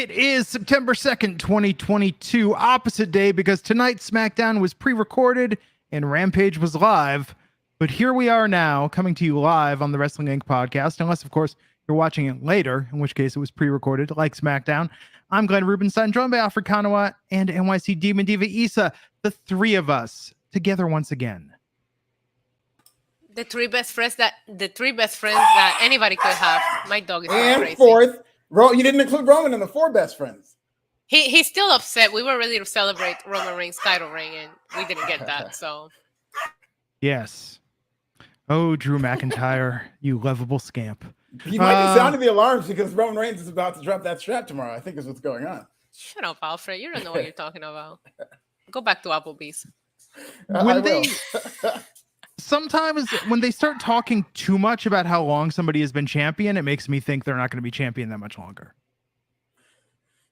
It is September 2nd, 2022, opposite day, because tonight's SmackDown was pre-recorded and Rampage was live. But here we are now, coming to you live on the Wrestling Inc. podcast, unless, of course, you're watching it later, in which case it was pre-recorded, like SmackDown. I'm Glenn Rubenstein, joined by Alfred Konuwa and NYC Demon Diva Issa, the three of us, together once again. The three best friends that anybody could have. My dog is going crazy. And fourth, you didn't include Roman in the four best friends. He's still upset. We were ready to celebrate Roman Reigns' title reign, and we didn't get that. So, yes. Oh, Drew McIntyre, you lovable scamp. You might be sounding the alarms because Roman Reigns is about to drop that strap tomorrow. I think is what's going on. Shut up, Alfred. You don't know what you're talking about. Go back to Applebee's. Sometimes when they start talking too much about how long somebody has been champion, it makes me think they're not going to be champion that much longer.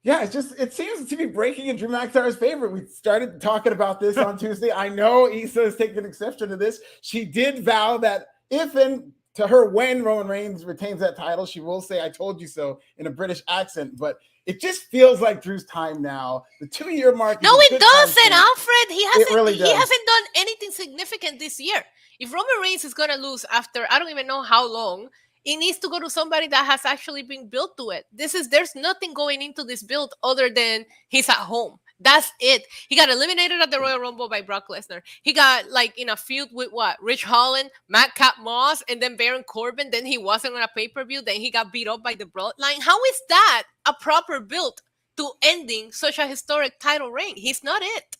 Yeah, it seems to be breaking in Drew McIntyre's favor. We started talking about this on Tuesday. I know Issa is taking exception to this. She did vow that when Roman Reigns retains that title, she will say, "I told you so" in a British accent. But it just feels like Drew's time now. The 2-year mark. No, it doesn't, Alfred. He hasn't done anything significant this year. If Roman Reigns is going to lose after I don't even know how long, it needs to go to somebody that has actually been built to it. There's nothing going into this build other than he's at home. That's it. He got eliminated at the Royal Rumble by Brock Lesnar. He got in a feud with Rich Holland, Madcap Moss, and then Baron Corbin. Then he wasn't on a pay-per-view. Then he got beat up by the Bloodline. How is that a proper build to ending such a historic title reign? He's not it.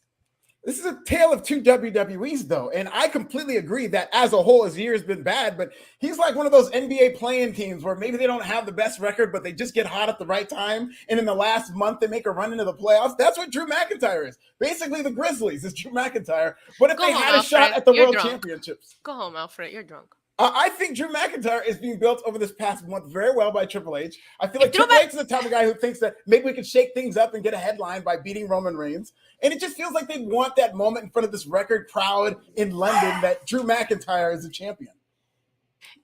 This is a tale of two WWEs, though, and I completely agree that as a whole, his year has been bad, but he's like one of those NBA playing teams where maybe they don't have the best record, but they just get hot at the right time, and in the last month, they make a run into the playoffs. That's what Drew McIntyre is. Basically, the Grizzlies is Drew McIntyre, but if they had a shot at the World Championships. Go home, Alfred. You're drunk. I think Drew McIntyre is being built over this past month very well by Triple H. I feel like Triple H is the type of guy who thinks that maybe we could shake things up and get a headline by beating Roman Reigns. And it just feels like they want that moment in front of this record crowd in London that Drew McIntyre is a champion.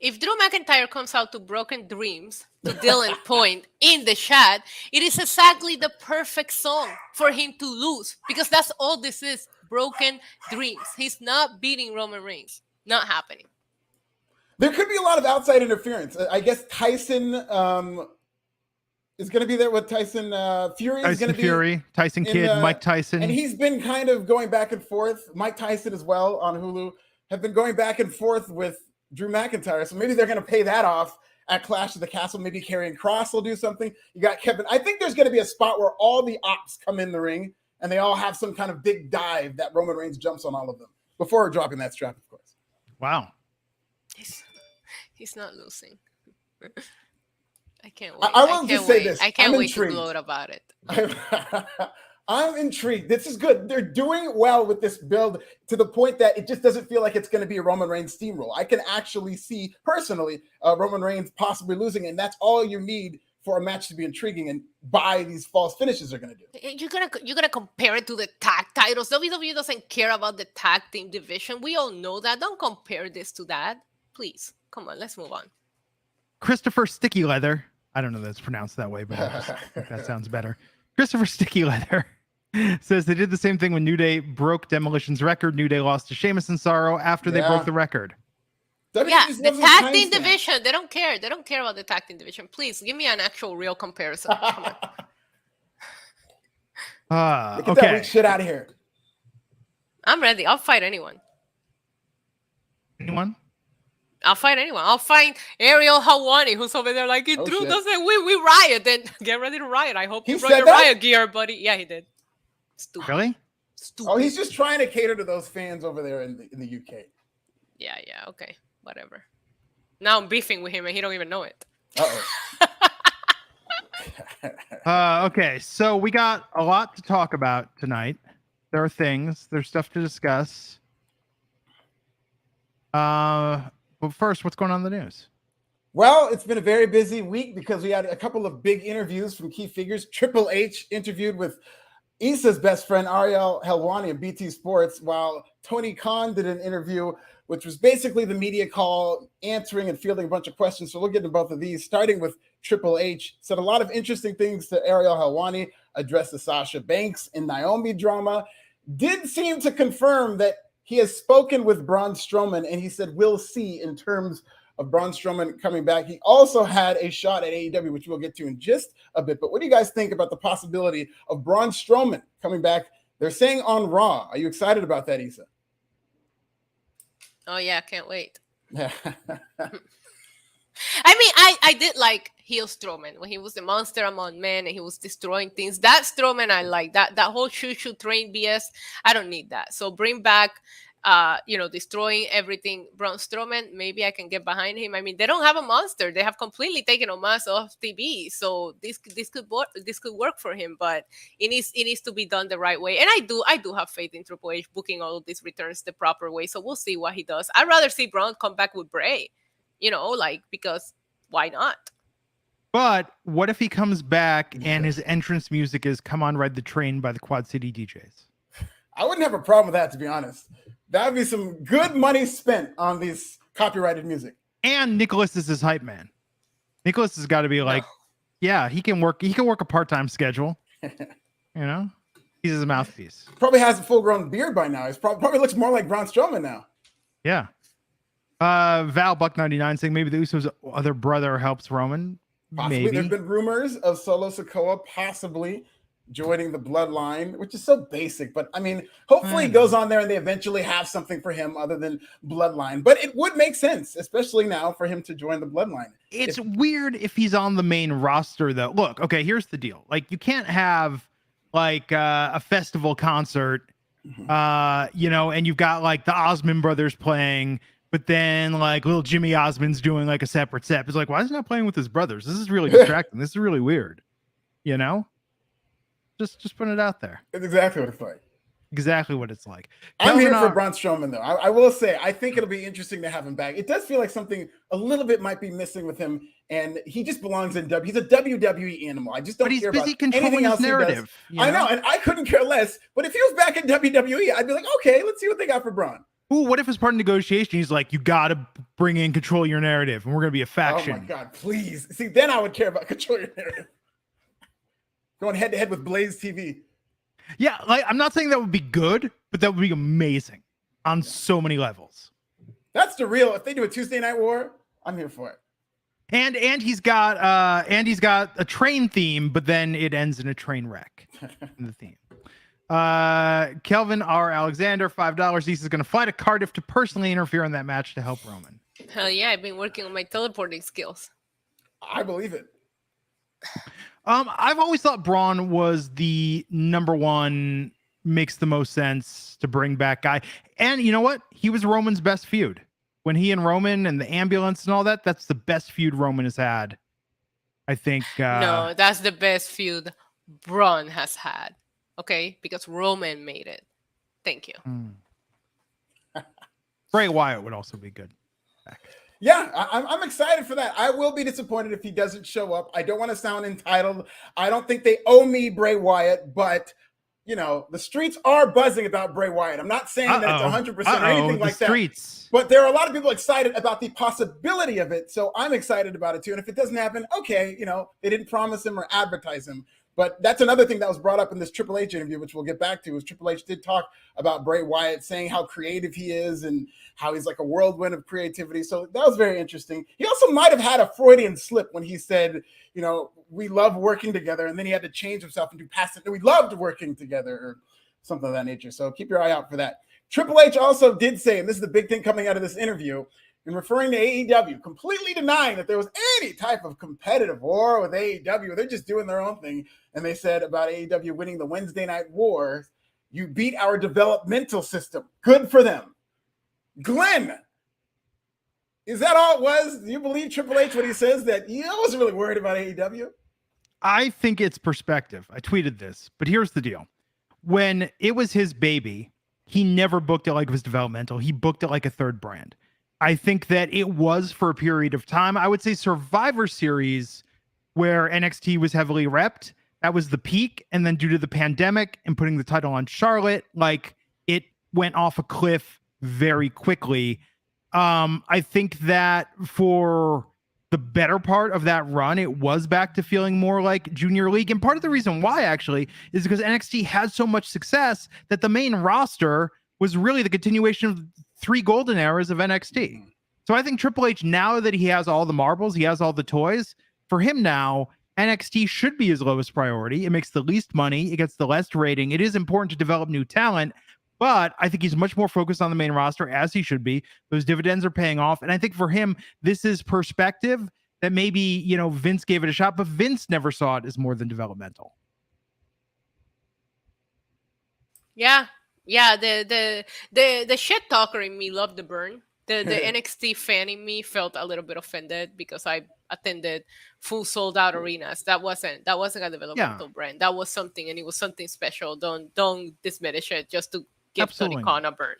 If Drew McIntyre comes out to Broken Dreams, to Dylan Point in the chat, it is exactly the perfect song for him to lose because that's all this is, Broken Dreams. He's not beating Roman Reigns. Not happening. There could be a lot of outside interference. I guess Tyson is going to be there with Tyson Fury. Tyson Kidd, Mike Tyson. And he's been kind of going back and forth. Mike Tyson as well on Hulu have been going back and forth with Drew McIntyre. So maybe they're going to pay that off at Clash of the Castle. Maybe Karrion Kross will do something. You got Kevin. I think there's going to be a spot where all the ops come in the ring and they all have some kind of big dive that Roman Reigns jumps on all of them before dropping that strap, of course. Wow. He's not losing. I can't wait. I will just say this. I can't wait to gloat about it. I'm intrigued. This is good. They're doing well with this build to the point that it just doesn't feel like it's going to be a Roman Reigns steamroll. I can actually see personally Roman Reigns possibly losing, and that's all you need for a match to be intriguing and buy these false finishes are going to do. You're gonna compare it to the tag titles. WWE doesn't care about the tag team division. We all know that. Don't compare this to that, please. Come on, let's move on. Christopher Sticky Leather. I don't know that it's pronounced that way, but I just think that sounds better. Christopher Sticky Leather says they did the same thing when New Day broke Demolition's record. New Day lost to Sheamus and Sorrow after they broke the record. The tag team division. They don't care. They don't care about the tag team division. Please give me an actual real comparison. Come on. Get that weak shit out of here. I'm ready. I'll fight anyone. Anyone? I'll fight anyone. I'll fight Ariel Helwani, who's over there like, Drew doesn't win, we riot. Then get ready to riot. I hope you brought your riot gear, buddy. Yeah, he did. Stupid. Really? Stupid. Oh, he's just trying to cater to those fans over there in the UK. Yeah, okay. Whatever. Now I'm beefing with him and he don't even know it. Okay, so we got a lot to talk about tonight. There's stuff to discuss. But first, what's going on in the news? Well, it's been a very busy week because we had a couple of big interviews from key figures. Triple H interviewed with Issa's best friend, Ariel Helwani of BT Sports, while Tony Khan did an interview which was basically the media call answering and fielding a bunch of questions. So we'll get into both of these, starting with Triple H. Said a lot of interesting things to Ariel Helwani, addressed the Sasha Banks and Naomi drama. Did seem to confirm that he has spoken with Braun Strowman, and he said, we'll see in terms of Braun Strowman coming back. He also had a shot at AEW, which we'll get to in just a bit. But what do you guys think about the possibility of Braun Strowman coming back? They're saying on Raw. Are you excited about that, Issa? Oh, yeah, can't wait. I mean, I did like heel Strowman when he was the monster among men and he was destroying things. That Strowman I like. That whole shoo train BS, I don't need that. So bring back destroying everything Braun Strowman. Maybe I can get behind him. I mean, they don't have a monster. They have completely taken Omos off TV. So this could work for him, but it needs to be done the right way. And I do have faith in Triple H booking all of these returns the proper way. So we'll see what he does. I'd rather see Braun come back with Bray, because why not? But what if he comes back and his entrance music is "Come On Ride the Train" by the Quad City DJs? I wouldn't have a problem with that, to be honest. That would be some good money spent on these copyrighted music. And Nicholas is his hype man. Nicholas has got to be like, yeah, he can work a part-time schedule. He's his mouthpiece. Probably has a full-grown beard by now. He's probably looks more like Braun Strowman now. Yeah. Val Buck99 saying maybe the Usos' other brother helps Roman. Possibly. Maybe. There's been rumors of Solo Sikoa possibly joining the bloodline, which is so basic, but I mean, hopefully he goes on there and they eventually have something for him other than bloodline. But it would make sense, especially now, for him to join the bloodline. It's weird if he's on the main roster, though. Look, okay, here's the deal. Like, you can't have like a festival concert, and you've got like the Osmond brothers playing, but then like little Jimmy Osmond's doing like a separate set. It's like, why is he not playing with his brothers? This is really distracting. This is really weird. Just putting it out there. It's exactly what it's like. Exactly what it's like. I'm here for Braun Strowman, though. I will say, I think it'll be interesting to have him back. It does feel like something a little bit might be missing with him, and he just belongs in WWE. He's a WWE animal. I just don't care about anything else narrative. I know, and I couldn't care less. But if he was back in WWE, I'd be like, okay, let's see what they got for Braun. Ooh, what if as part of negotiation, he's like, you got to bring in control your narrative, and we're going to be a faction. Oh, my God, please. See, then I would care about control your narrative. Going head-to-head with Blaze TV. Yeah, like I'm not saying that would be good, but that would be amazing on so many levels. That's the real. If they do a Tuesday Night War, I'm here for it. And he's got a train theme, but then it ends in a train wreck in the theme. Kelvin R. Alexander, $5. He's going to fly to Cardiff to personally interfere in that match to help Roman. Hell yeah, I've been working on my teleporting skills. I believe it. I've always thought Braun was the number one, makes the most sense to bring back guy. And you know what? He was Roman's best feud. When he and Roman and the ambulance and all that, that's the best feud Roman has had. I think. No, that's the best feud Braun has had. Okay? Because Roman made it. Thank you. Bray Wyatt would also be good. Back. Yeah, I'm excited for that. I will be disappointed if he doesn't show up. I don't want to sound entitled. I don't think they owe me Bray Wyatt, but the streets are buzzing about Bray Wyatt. I'm not saying that it's 100% or anything like that. But there are a lot of people excited about the possibility of it. So I'm excited about it too. And if it doesn't happen, okay, they didn't promise him or advertise him. But that's another thing that was brought up in this Triple H interview, which we'll get back to, is Triple H did talk about Bray Wyatt, saying how creative he is and how he's like a whirlwind of creativity. So that was very interesting. He also might have had a Freudian slip when he said, we love working together. And then he had to change himself and do past it. We loved working together or something of that nature. So keep your eye out for that. Triple H also did say, and this is the big thing coming out of this interview, in referring to AEW, completely denying that there was any type of competitive war with AEW. They're just doing their own thing. And they said about AEW winning the Wednesday Night War, you beat our developmental system. Good for them. Glenn, is that all it was? Do you believe Triple H when he says that he wasn't really worried about AEW? I think it's perspective. I tweeted this, but here's the deal. When it was his baby, he never booked it like it was developmental. He booked it like a third brand. I think that it was for a period of time. I would say Survivor Series, where NXT was heavily repped, that was the peak. And then due to the pandemic and putting the title on Charlotte, like it went off a cliff very quickly. I think that for the better part of that run, it was back to feeling more like Junior League. And part of the reason why actually is because NXT had so much success that the main roster was really the continuation of 3 golden eras of NXT. So I think Triple H, now that he has all the marbles, he has all the toys, for him now, NXT should be his lowest priority. It makes the least money. It gets the less rating. It is important to develop new talent, but I think he's much more focused on the main roster, as he should be. Those dividends are paying off. And I think for him, this is perspective that maybe, you know, Vince gave it a shot, but Vince never saw it as more than developmental. Yeah. Yeah. The shit talker in me loved the burn. The NXT fan in me felt a little bit offended because I attended full sold out arenas. That wasn't a developmental brand. That was something, and it was something special. Don't diminish it just to give Tony Khan a burn.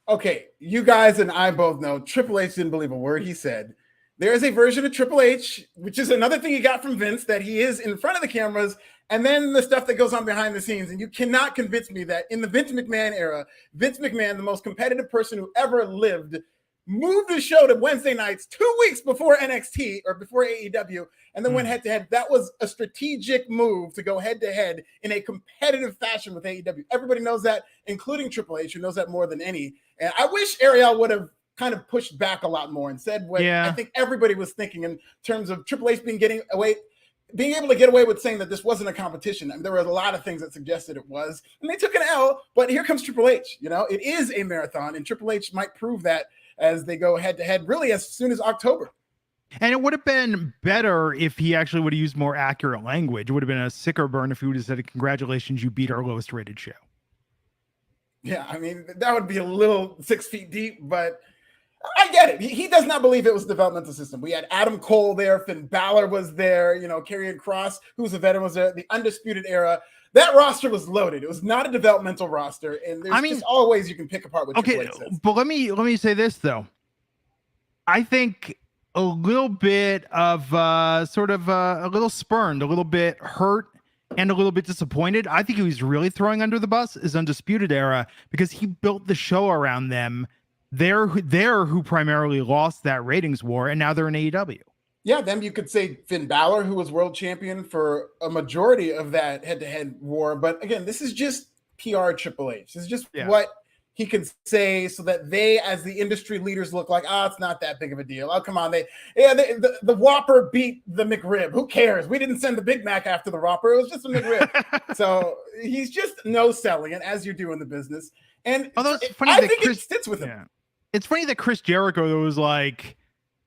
Okay, you guys and I both know Triple H didn't believe a word he said. There is a version of Triple H, which is another thing he got from Vince, that he is in front of the cameras, and then the stuff that goes on behind the scenes. And you cannot convince me that in the Vince McMahon era, Vince McMahon, the most competitive person who ever lived, moved the show to Wednesday nights 2 weeks before NXT or before AEW, and then went head-to-head. That was a strategic move to go head-to-head in a competitive fashion with AEW. Everybody knows that, including Triple H, who knows that more than any. And I wish Ariel would have kind of pushed back a lot more and said what I think everybody was thinking in terms of Triple H being able to get away with saying that this wasn't a competition. I mean, there were a lot of things that suggested it was, and they took an L, but here comes Triple H. You know, it is a marathon, and Triple H might prove that as they go head to head really as soon as October. And it would have been better if he actually would have used more accurate language. It would have been a sicker burn if he would have said, "Congratulations, you beat our lowest rated show." Yeah, I mean, that would be a little 6 feet deep, but I get it. He does not believe it was a developmental system. We had Adam Cole there, Finn Balor was there, you know, Karrion Kross, who's a veteran, was there. The Undisputed Era. That roster was loaded. It was not a developmental roster, and there's just all ways you can pick apart what Triple H says. But let me say this though. I think a little bit of a little spurned, a little bit hurt, and a little bit disappointed. I think he was really throwing under the bus is Undisputed Era, because he built the show around them. They're who primarily lost that ratings war, and now they're in AEW. Yeah, then you could say Finn Balor, who was world champion for a majority of that head-to-head war. But again, this is just PR Triple H. This is just what he can say so that they, as the industry leaders, look like, it's not that big of a deal. Oh, come on. The Whopper beat the McRib. Who cares? We didn't send the Big Mac after the Whopper. It was just a McRib. So he's just no-selling it, as you do in the business. And I think it sits with him. It's funny that Chris Jericho was like,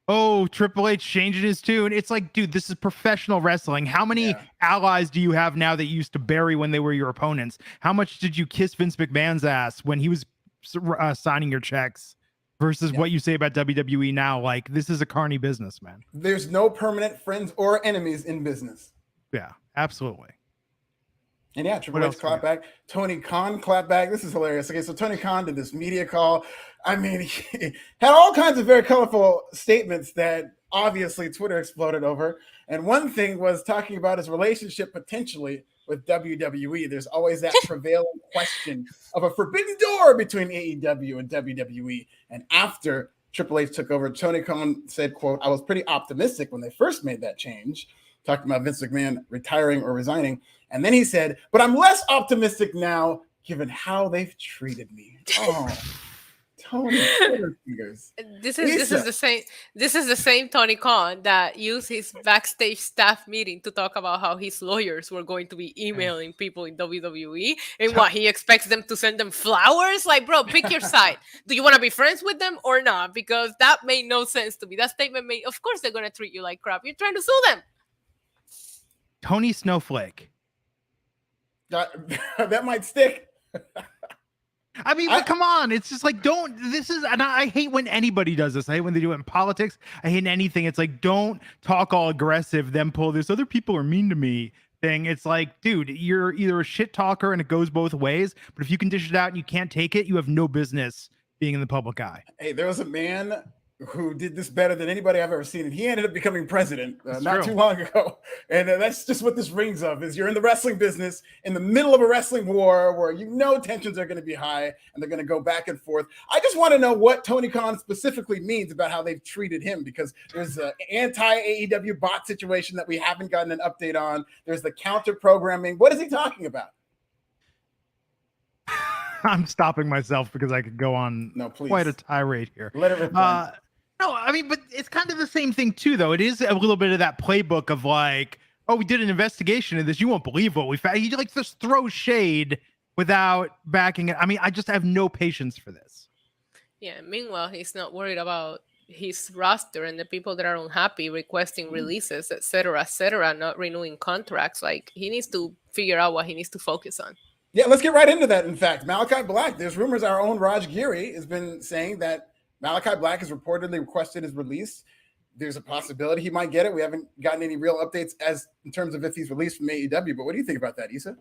"Oh, Triple H changing his tune." It's like, dude, this is professional wrestling. How many allies do you have now that you used to bury when they were your opponents? How much did you kiss Vince McMahon's ass when he was signing your checks versus what you say about WWE now? Like, this is a carny business, man. There's no permanent friends or enemies in business. Yeah, absolutely. And Triple H clapped back. Tony Khan clapped back. This is hilarious. Okay, so Tony Khan did this media call. I mean, he had all kinds of very colorful statements that obviously Twitter exploded over. And one thing was talking about his relationship potentially with WWE. There's always that prevailing question of a forbidden door between AEW and WWE. And after Triple H took over, Tony Khan said, quote, "I was pretty optimistic when they first made that change," talking about Vince McMahon retiring or resigning. And then he said, "But I'm less optimistic now, given how they've treated me." Oh, Tony fingers. This is the same Tony Khan that used his backstage staff meeting to talk about how his lawyers were going to be emailing people in WWE and what he expects them to send them flowers. Like, bro, pick your side. Do you want to be friends with them or not? Because that made no sense to me. That statement made, of course they're going to treat you like crap. You're trying to sue them. Tony Snowflake. That might stick. I mean, but come on. It's just like, and I hate when anybody does this. I hate when they do it in politics. I hate anything. It's like, don't talk all aggressive, then pull this "other people are mean to me" thing. It's like, dude, you're either a shit talker and it goes both ways, but if you can dish it out and you can't take it, you have no business being in the public eye. Hey, there was a man who did this better than anybody I've ever seen. And he ended up becoming president not too long ago. And that's just what this rings of, is you're in the wrestling business in the middle of a wrestling war where tensions are going to be high and they're going to go back and forth. I just want to know what Tony Khan specifically means about how they've treated him, because there's an anti-AEW bot situation that we haven't gotten an update on. There's the counter programming. What is he talking about? I'm stopping myself because I could go on quite a tirade here. Let it rip. No, I mean, but it's kind of the same thing too, though. It is a little bit of that playbook of like, oh, we did an investigation of this. You won't believe what we found. He like just throws shade without backing it. I mean, I just have no patience for this. Yeah. Meanwhile, he's not worried about his roster and the people that are unhappy requesting releases, et cetera, not renewing contracts. Like, he needs to figure out what he needs to focus on. Yeah, let's get right into that. In fact, Malachi Black, there's rumors our own Raj Giri has been saying that Malachi Black has reportedly requested his release. There's a possibility he might get it. We haven't gotten any real updates as in terms of if he's released from AEW, but what do you think about that, Issa?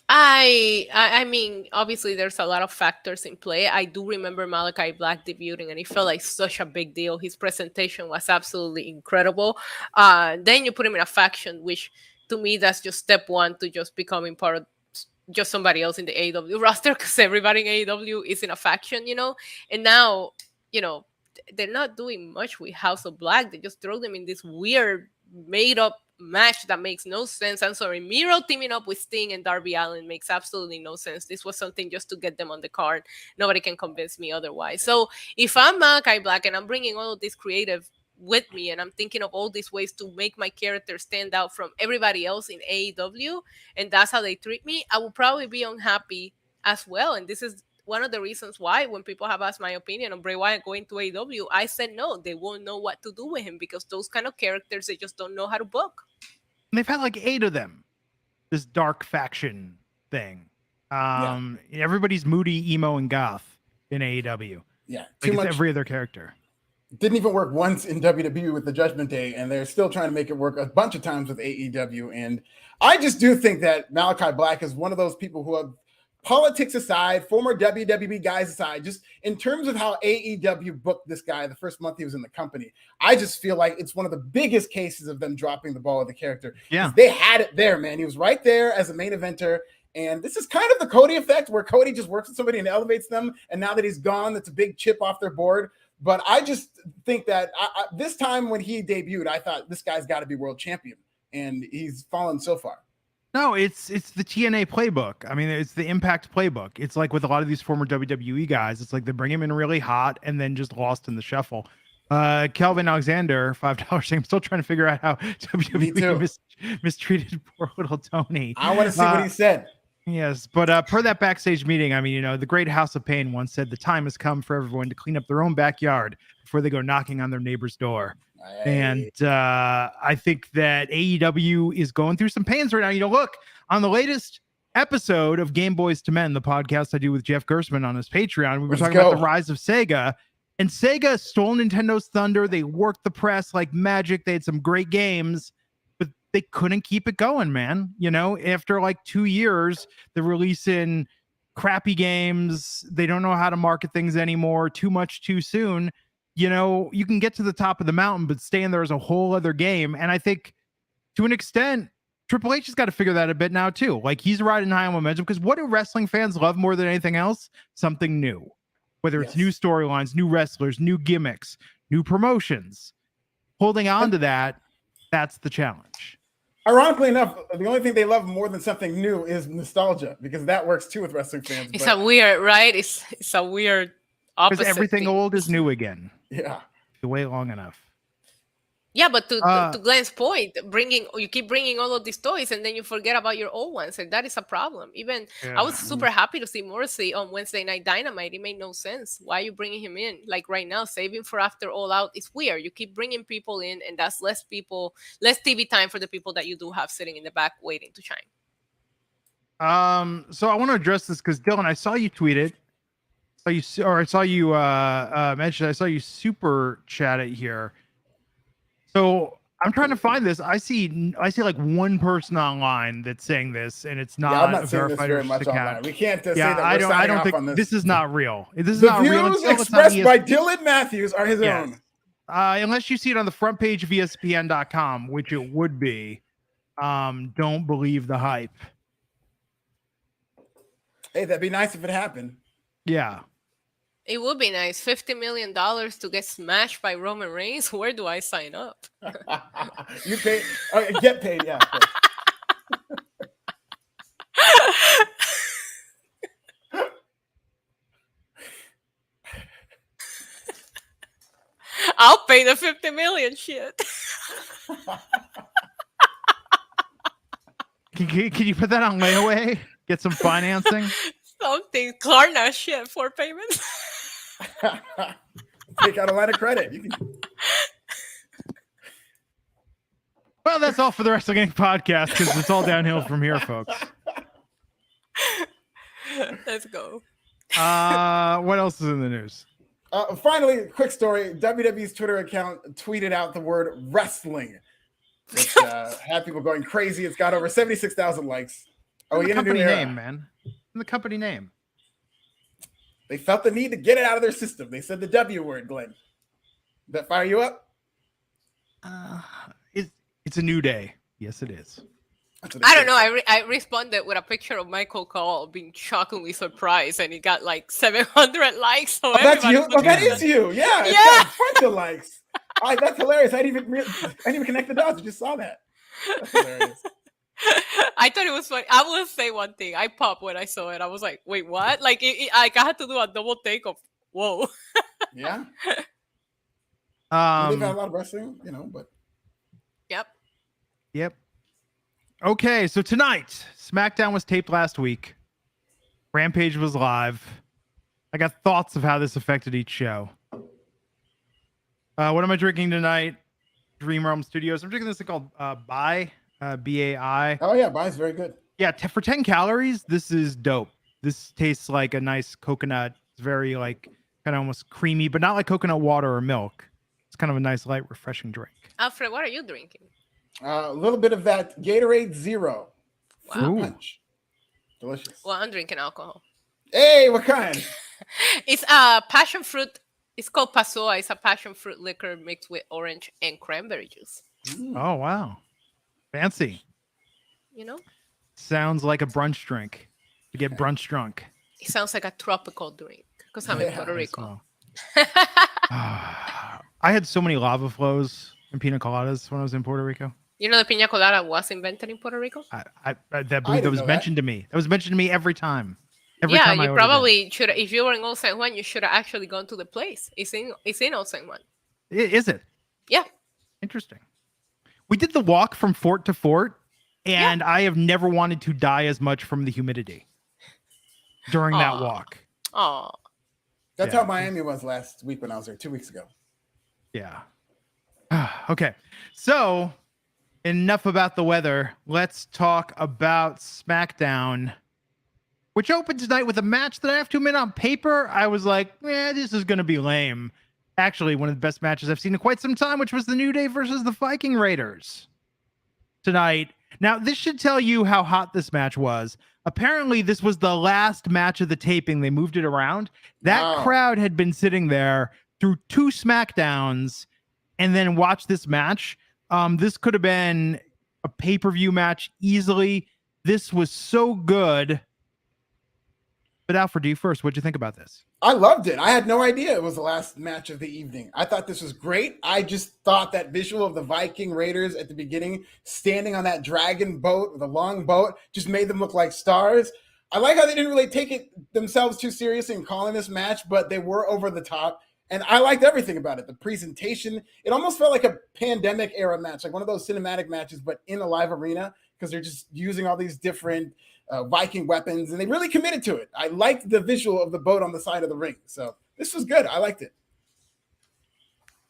I mean, obviously there's a lot of factors in play. I do remember Malachi Black debuting, and it felt like such a big deal. His presentation was absolutely incredible. Then you put him in a faction, which to me, that's just step one to just becoming part of just somebody else in the AEW roster, because everybody in AEW is in a faction, and now, they're not doing much with House of Black. They just throw them in this weird made up match that makes no sense. I'm sorry, Miro teaming up with Sting and Darby Allin makes absolutely no sense. This was something just to get them on the card. Nobody can convince me otherwise. So if I'm Malachi Black and I'm bringing all of this creative with me, and I'm thinking of all these ways to make my character stand out from everybody else in AEW, and that's how they treat me, I will probably be unhappy as well. And this is one of the reasons why when people have asked my opinion on Bray Wyatt going to AEW, I said no, they won't know what to do with him, because those kind of characters, they just don't know how to book. They've had like 8 of them, this dark faction thing. Everybody's moody, emo, and goth in AEW. Yeah, too much. Every other character. Didn't even work once in WWE with the Judgment Day, and they're still trying to make it work a bunch of times with AEW. And I just do think that Malachi Black is one of those people who have, politics aside, former WWE guys aside, just in terms of how AEW booked this guy the first month he was in the company, I just feel like it's one of the biggest cases of them dropping the ball with the character. Yeah, they had it there, man. He was right there as a main eventer. And this is kind of the Cody effect, where Cody just works with somebody and elevates them. And now that he's gone, that's a big chip off their board. But I just think that this time when he debuted, I thought this guy's got to be world champion, and he's fallen so far. No, it's the TNA playbook. I mean, it's the Impact playbook. It's like with a lot of these former WWE guys, it's like they bring him in really hot and then just lost in the shuffle. Kelvin Alexander, $5 saying, I'm still trying to figure out how WWE mistreated poor little Tony. I want to see what he said. Yes, but per that backstage meeting, I mean, the great House of Pain once said the time has come for everyone to clean up their own backyard before they go knocking on their neighbor's door. And I think that AEW is going through some pains right now. Look, on the latest episode of Game Boys to Men, the podcast I do with Jeff Gersman on his Patreon, we were talking about the rise of Sega. And Sega stole Nintendo's thunder. They worked the press like magic. They had some great games, but they couldn't keep it going, man. After like 2 years, they're releasing crappy games. They don't know how to market things anymore. Too much too soon. You can get to the top of the mountain, but staying there is a whole other game. And I think to an extent, Triple H has got to figure that a bit now too. Like, he's riding high on momentum, because what do wrestling fans love more than anything else? Something new, whether it's new storylines, new wrestlers, new gimmicks, new promotions. Holding on to that, that's the challenge. Ironically enough, the only thing they love more than something new is nostalgia, because that works too with wrestling fans. It's a weird, right? It's a weird opposite. Because everything old is new again. Yeah. You wait long enough. Yeah, but to Glenn's point, you keep bringing all of these toys and then you forget about your old ones, and that is a problem. I was super happy to see Morrissey on Wednesday Night Dynamite. It made no sense. Why are you bringing him in? Like right now, saving for after All Out. It's weird. You keep bringing people in, and that's less TV time for the people that you do have sitting in the back waiting to shine. So I want to address this because Dylan, I saw you tweet it. I saw you mention. I saw you super chat it here. So I'm trying to find this. I see like one person online that's saying this, and it's not. Yeah, I'm not a seeing this verified very much account. online. We can't say that I we're don't. I signing don't off think on this. This is not real. This is the not real. views expressed by Dylan Matthews are his own. Unless you see it on the front page of ESPN.com, which it would be. Don't believe the hype. Hey, that'd be nice if it happened. Yeah. It would be nice. $50 million to get smashed by Roman Reigns. Where do I sign up? You pay, get paid, yeah. I'll pay the 50 million shit. Can you put that on layaway? Get some financing? Something. Klarna shit for payments. Take out a line of credit. You can. Well, that's all for the Wrestling Inc. podcast because it's all downhill from here, folks. Let's go. What else is in the news? Finally, quick story. WWE's Twitter account tweeted out the word wrestling, which had people going crazy. It's got over 76,000 likes. Oh, the company name, man. The company name. They felt the need to get it out of their system. They said the W word, Glenn. Did that fire you up? It's a new day. Yes, it is. I don't know. I responded with a picture of Michael Cole being shockingly surprised, and he got like 700 likes. So that's you. Oh, that is you. Yeah. It's got a bunch of likes. That's hilarious. I didn't even connect the dots. I just saw that. That's hilarious. I thought it was funny. I will say one thing. I popped when I saw it. I was like, "Wait, what?" Like, I had to do a double take of, "Whoa." Yeah. They've had a lot of wrestling, but. Yep. Okay, so tonight, SmackDown was taped last week. Rampage was live. I got thoughts of how this affected each show. What am I drinking tonight? Dream Realm Studios. I'm drinking this thing called Bai. BAI. Oh yeah, Bai's very good. Yeah, for 10 calories, this is dope. This tastes like a nice coconut. It's very like kind of almost creamy, but not like coconut water or milk. It's kind of a nice, light, refreshing drink. Alfred, what are you drinking? A little bit of that Gatorade Zero. Wow. Punch. Delicious. Well, I'm drinking alcohol. Hey, what kind? It's a passion fruit. It's called Passoa. It's a passion fruit liquor mixed with orange and cranberry juice. Oh, wow. Fancy. Sounds like a brunch drink. You get brunch drunk. It sounds like a tropical drink because I'm in Puerto Rico. I had so many lava flows and pina coladas when I was in Puerto Rico. You know the pina colada was invented in Puerto Rico? That was mentioned to me. That was mentioned to me every time. You probably should. If you were in Old San Juan, you should have actually gone to the place. It's in Old San Juan. Is it? Yeah. Interesting. We did the walk from fort to fort, and I have never wanted to die as much from the humidity during that walk. Oh. That's how Miami was last week when I was there 2 weeks ago. Yeah. Okay. So enough about the weather. Let's talk about SmackDown, which opened tonight with a match that I have to admit on paper, I was like, this is going to be lame. Actually, one of the best matches I've seen in quite some time, which was the New Day versus the Viking Raiders tonight. Now, this should tell you how hot this match was. Apparently, this was the last match of the taping. They moved it around. That crowd had been sitting there through 2 SmackDowns and then watched this match. This could have been a pay-per-view match easily. This was so good. But Alfred, you first. What'd you think about this? I loved it. I had no idea it was the last match of the evening. I thought this was great. I just thought that visual of the Viking Raiders at the beginning, standing on that dragon boat, the long boat, just made them look like stars. I like how they didn't really take it themselves too seriously in calling this match, but they were over the top. And I liked everything about it. The presentation, it almost felt like a pandemic era match, like one of those cinematic matches, but in a live arena, because they're just using all these different Viking weapons, and they really committed to it. I liked the visual of the boat on the side of the ring. So this was good. I liked it.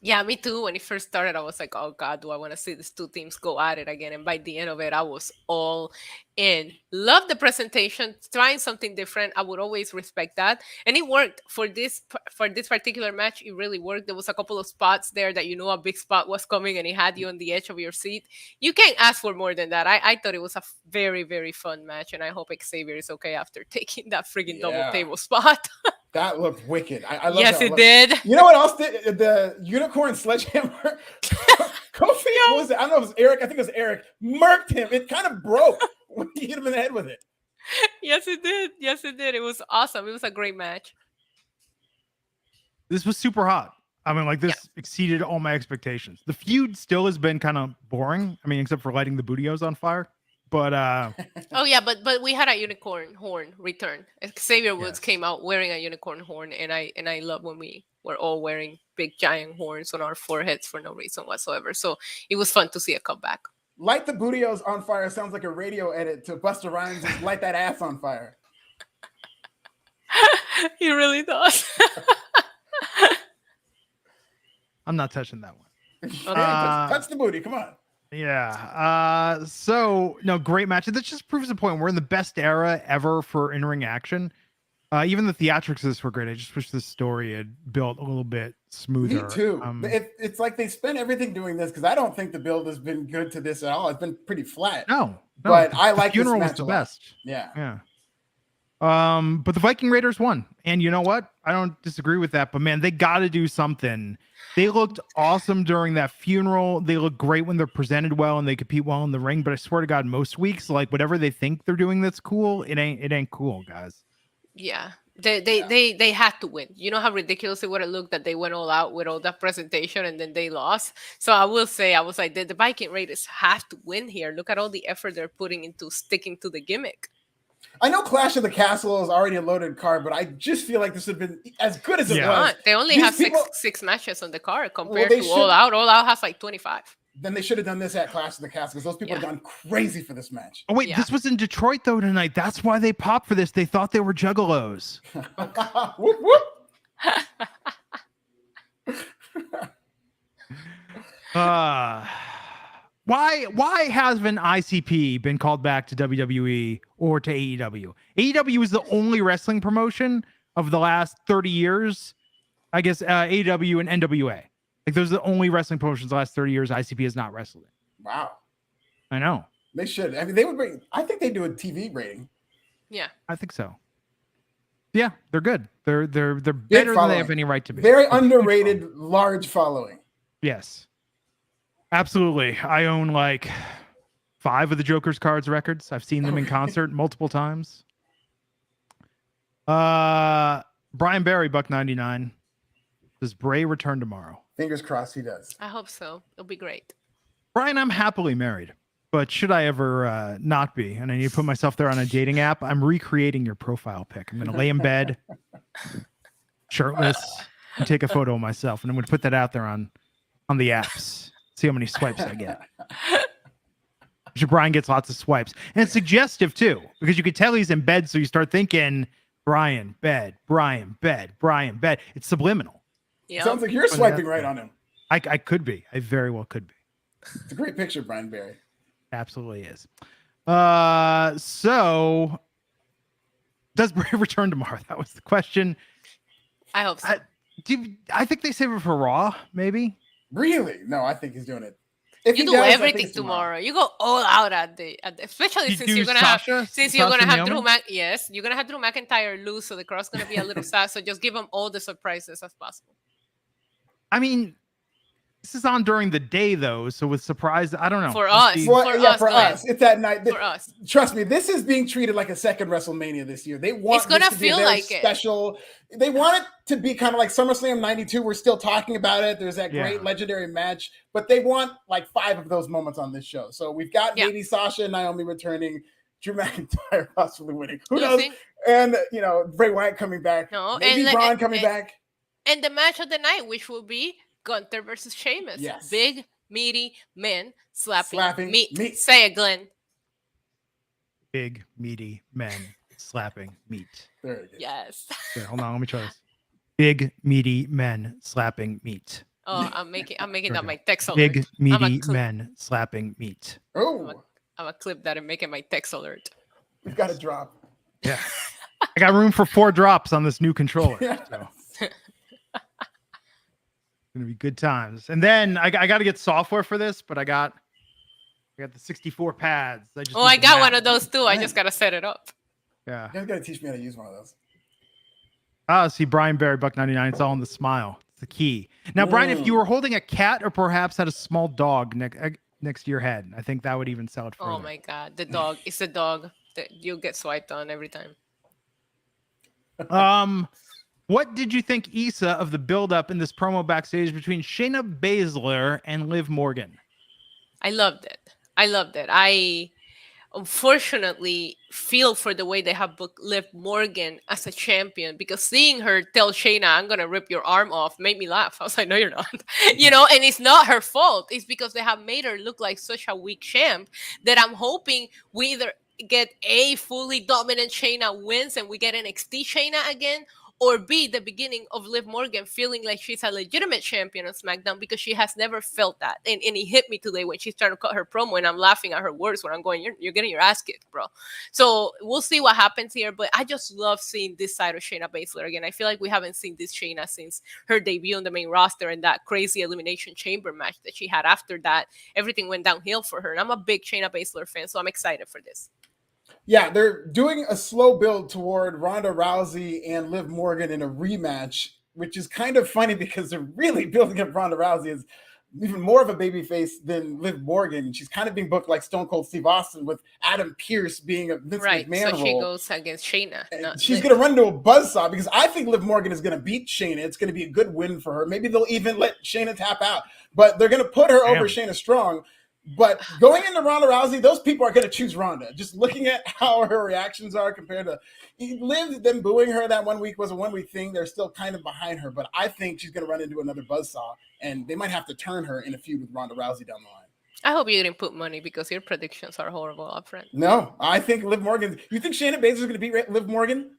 Yeah, me too. When it first started, I was like, oh God, do I want to see these two teams go at it again? And by the end of it, I was all in. Love the presentation, trying something different. I would always respect that. And it worked for this particular match. It really worked. There was a couple of spots there that a big spot was coming and it had you on the edge of your seat. You can't ask for more than that. I thought it was a very, very fun match. And I hope Xavier is okay after taking that friggin' double table spot. That looked wicked. I love yes, that. it did. You know what else did? The unicorn sledgehammer. Kofi, what was it? I don't know if it was Eric. I think it was Eric. Murked him. It kind of broke when he hit him in the head with it. Yes, it did. Yes, it did. It was awesome. It was a great match. This was super hot. I mean, like this exceeded all my expectations. The feud still has been kind of boring. I mean, except for lighting the Bootios on fire. But oh yeah, but we had a unicorn horn return. Xavier Woods came out wearing a unicorn horn, and I love when we were all wearing big giant horns on our foreheads for no reason whatsoever. So it was fun to see a comeback. Light the Bootios on fire sounds like a radio edit to Busta Rhymes' Light That Ass on Fire. He really does. I'm not touching that one. Touch the booty. Come on. Yeah. So no, great match. That just proves the point. We're in the best era ever for in-ring action. Even the theatrics of this were great. I just wish the story had built a little bit smoother. Me too. It's like they spent everything doing this because I don't think the build has been good to this at all. It's been pretty flat. No, but I like funeral this match was the a lot. best. Yeah. But the Viking Raiders won, and you know what? I don't disagree with that. But man, they got to do something. They looked awesome during that funeral. They look great when they're presented well and they compete well in the ring. But I swear to God, most weeks, like whatever they think they're doing that's cool, it ain't cool, guys. Yeah. They had to win. You know how ridiculous it would have looked that they went all out with all that presentation and then they lost. So I will say, I was like, the Viking Raiders have to win here. Look at all the effort they're putting into sticking to the gimmick. I know Clash of the Castle is already a loaded card, but I just feel like this would have been as good as it was. They only have six matches on the card compared to All Out. All Out has like 25. Then they should have done this at Clash of the Castle because those people have gone crazy for this match. Oh, wait, this was in Detroit, though, tonight. That's why they popped for this. They thought they were juggalos. Whoop, whoop. Why hasn't ICP been called back to WWE or to AEW? AEW is the only wrestling promotion of the last 30 years. I guess AEW and NWA. Like those are the only wrestling promotions the last 30 years ICP has not wrestled in. Wow. I know. They should. I mean, they would bring. I think they do a TV rating. Yeah. I think so. Yeah, they're good. They're better than they have any right to be. Very underrated, large following. Yes. Absolutely. I own like 5 of the Joker's Cards records. I've seen them in concert multiple times. Brian Barry, $1.99. Does Bray return tomorrow? Fingers crossed he does. I hope so. It'll be great. Brian, I'm happily married, but should I ever not be, and I need to put myself there on a dating app, I'm recreating your profile pic. I'm going to lay in bed, shirtless, and take a photo of myself, and I'm going to put that out there on the apps. See how many swipes I get. Brian gets lots of swipes. And it's suggestive, too, because you can tell he's in bed, so you start thinking, Brian, bed, Brian, bed, Brian, bed. It's subliminal. Yep. Sounds like you're swiping right on him. I could be. I very well could be. It's a great picture, Brian Barry. Absolutely is. So does Bray return tomorrow? That was the question. I hope so. I think they save it for Raw, maybe. Really? No, I think he's doing it. If you do everything tomorrow. You go all out at the especially since you're gonna have Drew you're gonna have Drew McIntyre lose, so the crowd's gonna be a little sad. So just give them all the surprises as possible. I mean, this is on during the day though, so with surprise, I don't know. For us, it's at night. For us, trust me, this is being treated like a second WrestleMania this year. They want it's gonna this to feel be very like special. They want it to be kind of like SummerSlam '92. We're still talking about it. There's that great legendary match, but they want like 5 of those moments on this show. So we've got maybe Sasha and Naomi returning, Drew McIntyre possibly winning. Who knows? And Bray Wyatt coming back. No, maybe Braun coming back. And the match of the night, which will be Gunther versus Sheamus. Yes. Big, meaty men slapping meat. meat. Say it, Glenn. Big, meaty men slapping meat. Very good. Yes. Okay, hold on, let me try this. Big, meaty men slapping meat. Oh, I'm making that my text alert. Big meaty men slapping meat. Oh, I'm a clip that and make it my text alert. We've got a drop. Yeah. I got room for 4 drops on this new controller. Yeah. So. Gonna be good times. And then I got to get software for this, but I got the 64 pads. I got one of those too. I just gotta set it up. Yeah. You guys gotta teach me how to use one of those. See Brian Barry, $1.99. It's all in the smile. It's the key. Now, Brian, if you were holding a cat or perhaps had a small dog next to your head, I think that would even sell it further. Oh my God, the dog! It's the dog that you get swiped on every time. What did you think, Issa, of the build-up in this promo backstage between Shayna Baszler and Liv Morgan? I loved it. I unfortunately feel for the way they have booked Liv Morgan as a champion, because seeing her tell Shayna, "I'm gonna rip your arm off," made me laugh. I was like, "No, you're not." And it's not her fault. It's because they have made her look like such a weak champ that I'm hoping we either get A, fully dominant Shayna wins and we get NXT Shayna again, or B, the beginning of Liv Morgan feeling like she's a legitimate champion on SmackDown, because she has never felt that. And it hit me today when she's trying to cut her promo and I'm laughing at her words when I'm going, you're getting your ass kicked, bro. So we'll see what happens here. But I just love seeing this side of Shayna Baszler again. I feel like we haven't seen this Shayna since her debut on the main roster and that crazy Elimination Chamber match that she had after that. Everything went downhill for her. And I'm a big Shayna Baszler fan, so I'm excited for this. Yeah, they're doing a slow build toward Ronda Rousey and Liv Morgan in a rematch, which is kind of funny because they're really building up Ronda Rousey as even more of a babyface than Liv Morgan. She's kind of being booked like Stone Cold Steve Austin, with Adam Pearce being a Vince McMahon so she goes against Shayna. She's going to run into a buzzsaw because I think Liv Morgan is going to beat Shayna. It's going to be a good win for her. Maybe they'll even let Shayna tap out, but they're going to put her over Shayna strong. But going into Ronda Rousey, those people are going to choose Ronda. Just looking at how her reactions are compared to Liv, them booing her that 1 week was a 1 week thing. They're still kind of behind her, but I think she's going to run into another buzzsaw, and they might have to turn her in a feud with Ronda Rousey down the line. I hope you didn't put money because your predictions are horrible up front. No, I think Liv Morgan. You think Shayna Baszler is going to beat Liv Morgan?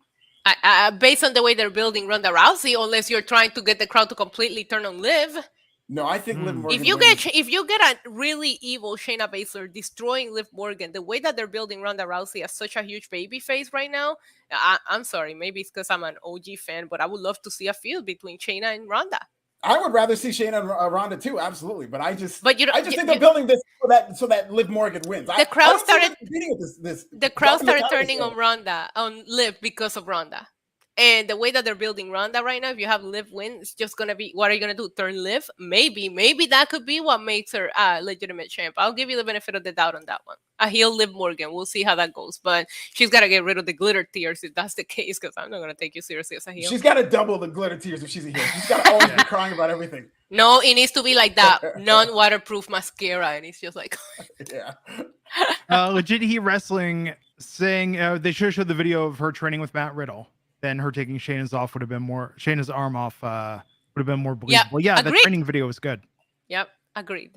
Based on the way they're building Ronda Rousey, unless you're trying to get the crowd to completely turn on Liv. No, I think Liv Morgan. If you get a really evil Shayna Baszler destroying Liv Morgan, the way that they're building Ronda Rousey as such a huge baby face right now, I'm sorry, maybe it's because I'm an OG fan, but I would love to see a feud between Shayna and Ronda. I would rather see Shayna and Ronda too, absolutely. But I just think they're building this so that Liv Morgan wins. The crowd started turning on Liv because of Ronda. And the way that they're building Ronda right now, if you have Liv win, it's just going to be, what are you going to do? Turn Liv? Maybe that could be what makes her a legitimate champ. I'll give you the benefit of the doubt on that one. A heel Liv Morgan. We'll see how that goes. But she's got to get rid of the glitter tears if that's the case, because I'm not going to take you seriously as a heel. She's got to double the glitter tears if she's a heel. She's got to always be crying about everything. No, it needs to be like that non-waterproof mascara. And it's just like... Yeah. Legit Heat Wrestling saying they should have showed the video of her training with Matt Riddle. Then her taking Shayna's arm off would have been more believable. Yeah, the training video was good. Yep, agreed.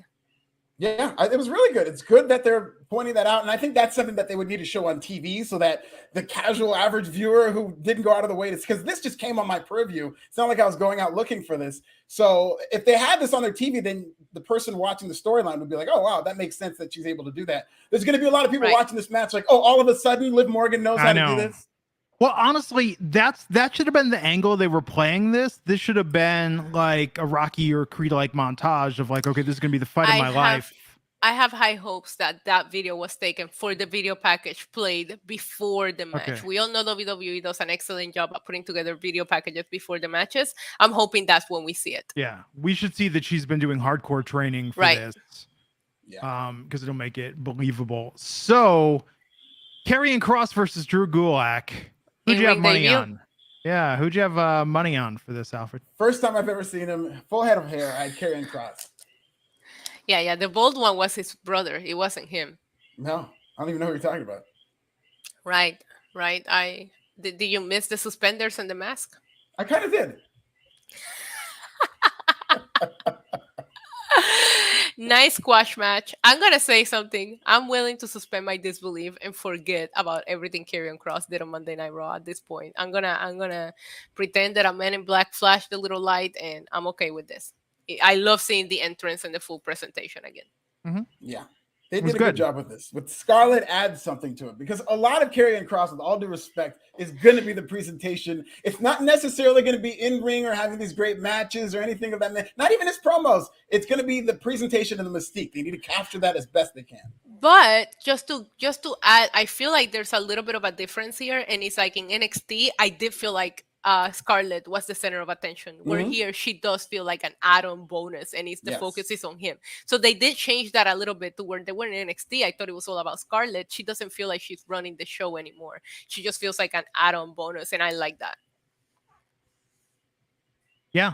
Yeah, it was really good. It's good that they're pointing that out. And I think that's something that they would need to show on TV so that the casual average viewer who didn't go out of the way, because this just came on my purview. It's not like I was going out looking for this. So if they had this on their TV, then the person watching the storyline would be like, oh, wow, that makes sense that she's able to do that. There's going to be a lot of people watching this match like, oh, all of a sudden Liv Morgan knows how to do this. Well, honestly, that should have been the angle they were playing this. This should have been like a Rocky or Creed-like montage of like, okay, this is going to be the fight of my life. I have high hopes that video was taken for the video package played before the match. Okay. We all know WWE does an excellent job at putting together video packages before the matches. I'm hoping that's when we see it. Yeah, we should see that she's been doing hardcore training for this. Yeah. Because it'll make it believable. So, Karrion Kross versus Drew Gulak. Who'd you have money on? Yeah, who'd you have money on for this, Alfred? First time I've ever seen him, full head of hair. I had Karrion Kross. Yeah. The bald one was his brother. It wasn't him. No, I don't even know what you're talking about. Right. Did you miss the suspenders and the mask? I kind of did. Nice squash match. I'm gonna say something. I'm willing to suspend my disbelief and forget about everything Karrion Kross did on Monday Night Raw at this point. I'm gonna pretend that a Man in Black flashed a little light, and I'm okay with this. I love seeing the entrance and the full presentation again. Mm-hmm. Yeah. They did a good job with this. With Scarlett adds something to it because a lot of Karrion Kross, with all due respect, is going to be the presentation. It's not necessarily going to be in ring or having these great matches or anything of that. Not even his promos. It's going to be the presentation and the mystique. They need to capture that as best they can. But just to add, I feel like there's a little bit of a difference here, and it's like in NXT, I did feel like Scarlett was the center of attention, where here she does feel like an add-on bonus, and the focus is on him. So they did change that a little bit to where they were in NXT. I thought it was all about Scarlett. She doesn't feel like she's running the show anymore. She just feels like an add-on bonus, and I like that. Yeah.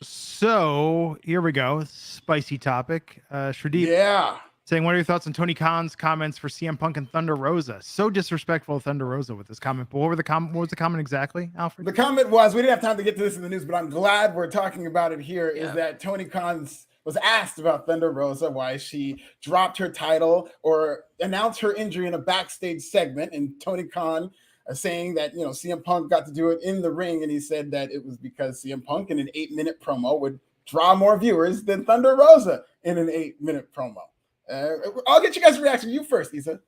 So here we go. Spicy topic. Shradeep saying, what are your thoughts on Tony Khan's comments for CM Punk and Thunder Rosa? So disrespectful of Thunder Rosa with this comment. But what was the comment exactly, Alfred? The comment was, we didn't have time to get to this in the news, but I'm glad we're talking about it here, is that Tony Khan was asked about Thunder Rosa, why she dropped her title or announced her injury in a backstage segment. And Tony Khan saying that, CM Punk got to do it in the ring. And he said that it was because CM Punk in an 8-minute promo would draw more viewers than Thunder Rosa in an 8-minute promo. I'll get you guys' reaction. You first, Isa.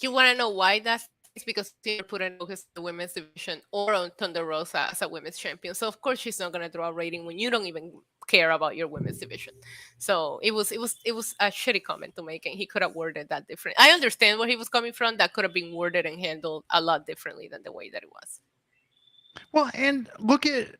You want to know why that's? It's because they put a focus on the women's division or on Thunder Rosa as a women's champion. So of course she's not going to draw a rating when you don't even care about your women's division. So it was a shitty comment to make, and he could have worded that different. I understand where he was coming from. That could have been worded and handled a lot differently than the way that it was. Well, and look at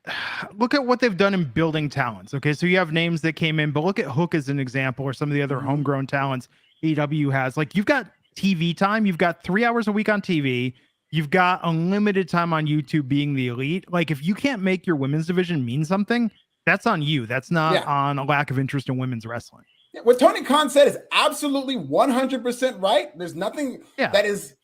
what they've done in building talents. Okay, so you have names that came in, but look at Hook as an example, or some of the other homegrown talents AEW has. Like, you've got TV time, you've got 3 hours a week on TV, you've got unlimited time on YouTube being the elite. Like, if you can't make your women's division mean something, that's on you. That's not on a lack of interest in women's wrestling. What Tony Khan said is absolutely 100% right. There's nothing that is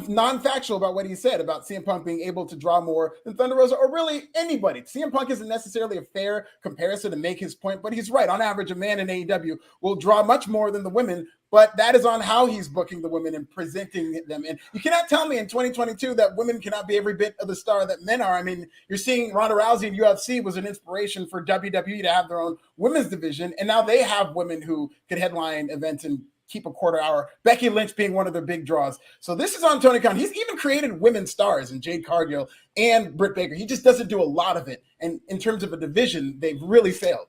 non-factual about what he said about CM Punk being able to draw more than Thunder Rosa or really anybody. CM Punk isn't necessarily a fair comparison to make his point, but he's right. On average, a man in AEW will draw much more than the women, but that is on how he's booking the women and presenting them. And you cannot tell me in 2022 that women cannot be every bit of the star that men are. I mean, you're seeing Ronda Rousey in UFC was an inspiration for WWE to have their own women's division, and now they have women who could headline events and keep a quarter hour. Becky Lynch being one of their big draws. So this is on Tony Khan. He's even created women stars in Jade Cargill and Britt Baker. He just doesn't do a lot of it. And in terms of a division, they've really failed.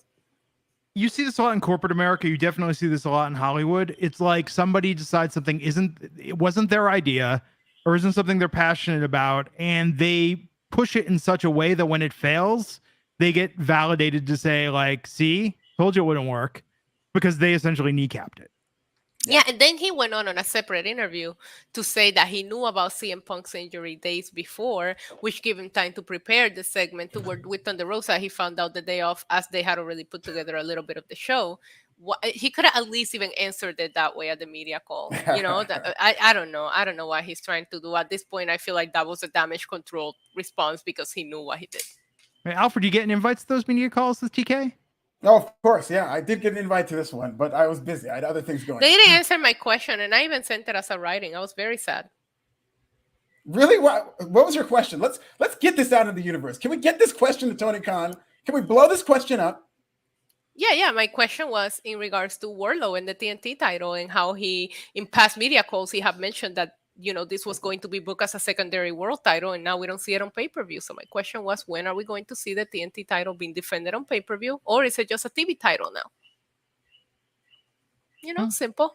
You see this a lot in corporate America. You definitely see this a lot in Hollywood. It's like somebody decides something wasn't their idea or isn't something they're passionate about, and they push it in such a way that when it fails, they get validated to say, like, see, told you it wouldn't work, because they essentially kneecapped it. Yeah, and then he went on a separate interview to say that he knew about CM Punk's injury days before, which gave him time to prepare the segment to work with Thunder Rosa. He found out the day off, as they had already put together a little bit of the show. He could have at least even answered it that way at the media call. I don't know. I don't know what he's trying to do. At this point, I feel like that was a damage control response because he knew what he did. Hey, Alfred, you getting invites to those media calls with TK? Oh, of course. Yeah, I did get an invite to this one, but I was busy. I had other things going. They didn't answer my question, and I even sent it as a writing. I was very sad. Really? What was your question? Let's get this out of the universe. Can we get this question to Tony Khan? Can we blow this question up? Yeah. My question was in regards to Wardlow and the TNT title, and how he, in past media calls, he have mentioned that, this was going to be booked as a secondary world title, and now we don't see it on pay-per-view. So my question was, when are we going to see the TNT title being defended on pay-per-view, or is it just a TV title now? Simple.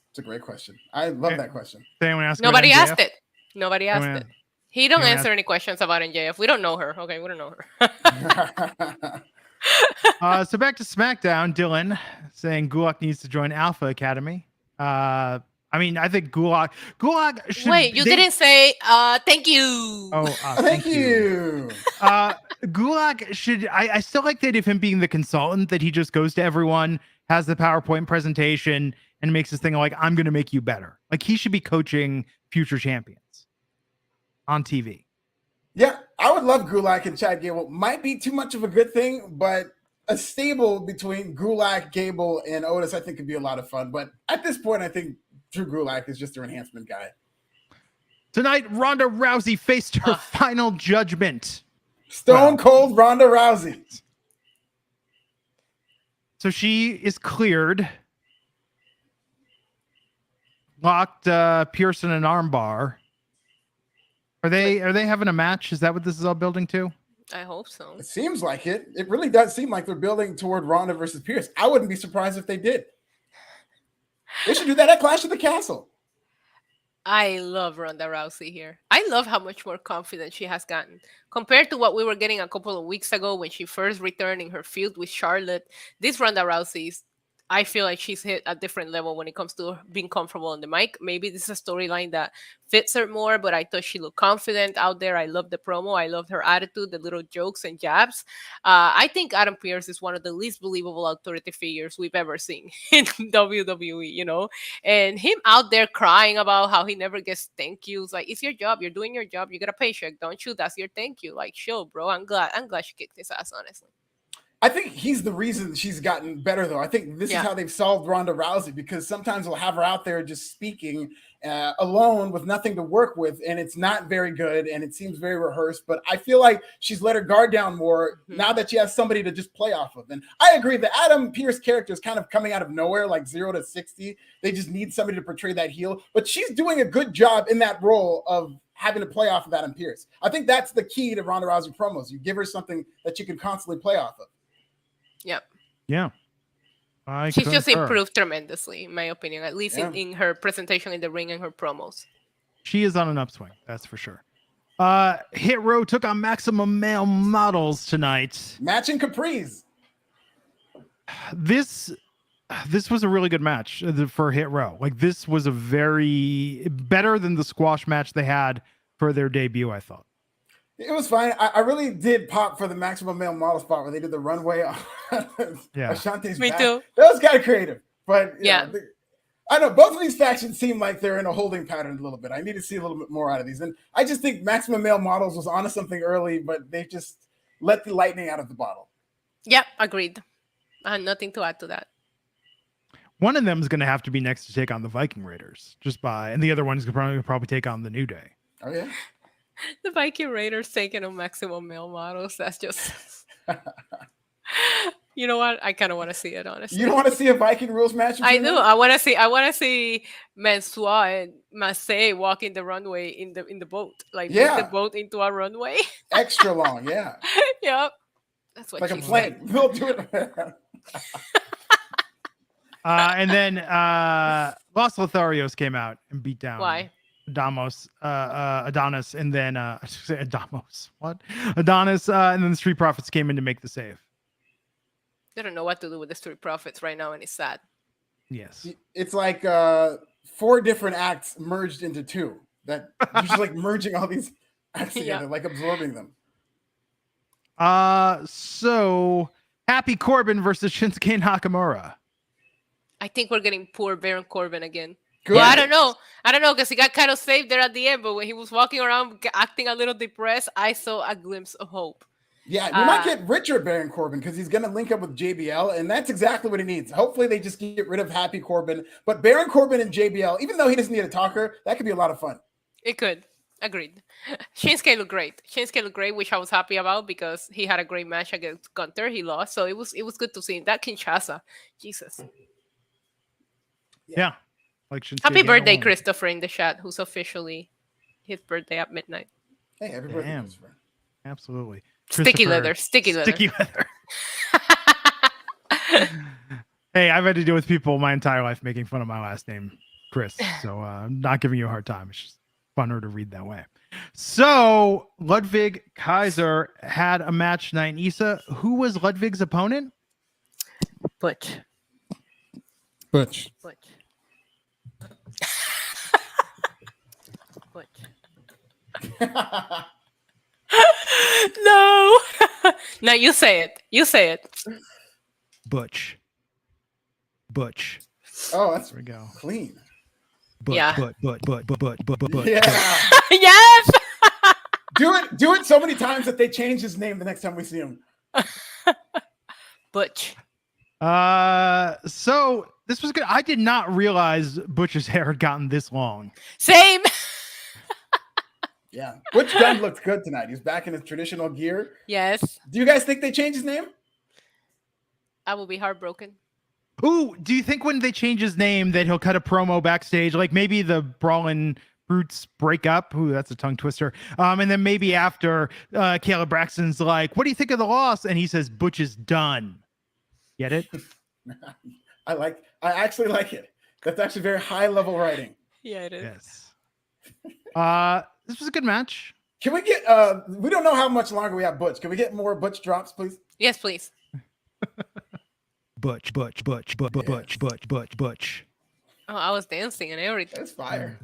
It's a great question. I love that question. Nobody asked it. Nobody asked it. He don't answer any questions about MJF. We don't know her. Okay, we don't know her. So back to SmackDown. Dylan saying Gulak needs to join Alpha Academy. I think Gulak should... Wait, you didn't say thank you. Oh, thank you. Gulak should... I still like the idea of him being the consultant, that he just goes to everyone, has the PowerPoint presentation, and makes this thing like, I'm going to make you better. Like, he should be coaching future champions on TV. Yeah, I would love Gulak and Chad Gable. Might be too much of a good thing, but a stable between Gulak, Gable, and Otis, I think, could be a lot of fun. But at this point, I think Drew Gulak is just their enhancement guy. Tonight, Ronda Rousey faced her final judgment. Stone Cold Ronda Rousey. So she is cleared. Locked Pierce in an armbar. Are they having a match? Is that what this is all building to? I hope so. It seems like it. It really does seem like they're building toward Ronda versus Pierce. I wouldn't be surprised if they did. They should do that at Clash of the Castle. I love Ronda Rousey here. I love how much more confident she has gotten compared to what we were getting a couple of weeks ago when she first returned in her feud with Charlotte. This Ronda Rousey is, I feel like she's hit a different level when it comes to being comfortable on the mic. Maybe this is a storyline that fits her more, but I thought she looked confident out there. I love the promo. I loved her attitude, the little jokes and jabs. I think Adam Pearce is one of the least believable authority figures we've ever seen in WWE, you know? And him out there crying about how he never gets thank yous. Like, it's your job. You're doing your job. You get a paycheck, don't you? That's your thank you. Like, chill, bro. I'm glad she kicked his ass, honestly. I think he's the reason she's gotten better, though. I think this is how they've solved Ronda Rousey, because sometimes they'll have her out there just speaking alone with nothing to work with, and it's not very good, and it seems very rehearsed. But I feel like she's let her guard down more now that she has somebody to just play off of. And I agree that Adam Pearce character is kind of coming out of nowhere, like 0 to 60. They just need somebody to portray that heel. But she's doing a good job in that role of having to play off of Adam Pearce. I think that's the key to Ronda Rousey promos. You give her something that you can constantly play off of. Yep. Yeah. She's just improved tremendously, in my opinion, at least in her presentation in the ring and her promos. She is on an upswing, that's for sure. Hit Row took on Maximum Male Models tonight. Matching capris. This was a really good match for Hit Row. Like, this was a very better than the squash match they had for their debut, I thought. It was fine. I really did pop for the Maximum Male Model spot where they did the runway on Ashanti's Me back. too. That was kind of creative. But yeah, I know both of these factions seem like they're in a holding pattern a little bit. I need to see a little bit more out of these. And I just think Maximum Male Models was onto something early, but they just let the lightning out of the bottle. Yep, agreed. I had nothing to add to that. One of them is going to have to be next to take on the Viking Raiders, and the other one is going to probably take on the New Day. Oh, yeah? The Viking Raiders taking on Maximum Male Models. That's just, you know what? I kind of want to see it, honestly. You don't want to see a Viking rules match? I do. I want to see Mansoor and Massey walking the runway in the boat, like put the boat into a runway. Extra long, yeah. Yep. That's what. Like a plane. We'll do it. And then Los Lotharios came out and beat down. Why? Adonis, and then I should say Adonis. What? Adonis, and then the Street Profits came in to make the save. They don't know what to do with the Street Profits right now, and it's sad. Yes, it's like 4 different acts merged into 2. That you're just like merging all these acts together, like absorbing them. So Happy Corbin versus Shinsuke Nakamura. I think we're getting poor Baron Corbin again. Good. Well, I don't know, because he got kind of saved there at the end, but when he was walking around acting a little depressed, I saw a glimpse of hope. Yeah, we might get richer Baron Corbin because he's going to link up with JBL, and that's exactly what he needs. Hopefully they just get rid of Happy Corbin, but Baron Corbin and JBL, even though he doesn't need a talker, that could be a lot of fun. It could. Agreed. Shinsuke looked great, which I was happy about because he had a great match against Gunther. He lost, so it was good to see him. That Kinshasa, Jesus. Yeah. Like happy birthday, Christopher, in the chat, who's officially his birthday at midnight. Hey, happy birthday, Christopher. Absolutely. Sticky leather. Hey, I've had to deal with people my entire life making fun of my last name, Chris. So I'm not giving you a hard time. It's just funner to read that way. So Ludwig Kaiser had a match tonight. Issa, who was Ludwig's opponent? Butch. Butch. No. Now you say it. Butch. Oh, that's there we go. Clean. But. Yeah. Yes. Do it so many times that they change his name the next time we see him. Butch. So this was good. I did not realize Butch's hair had gotten this long. Same. Yeah. Butch Gunn looked good tonight. He's back in his traditional gear. Yes. Do you guys think they changed his name? I will be heartbroken. Ooh, do you think when they change his name that he'll cut a promo backstage? Like maybe the Brawlin' Brutes break up. Ooh, that's a tongue twister. And then maybe after Caleb Braxton's like, what do you think of the loss? And he says, Butch is done. Get it? I actually like it. That's actually very high level writing. Yeah, it is. Yes. This was a good match. Can we get we don't know how much longer we have Butch. Can we get more Butch drops, please? Yes, please. Butch. Oh, I was dancing and everything. That's fire.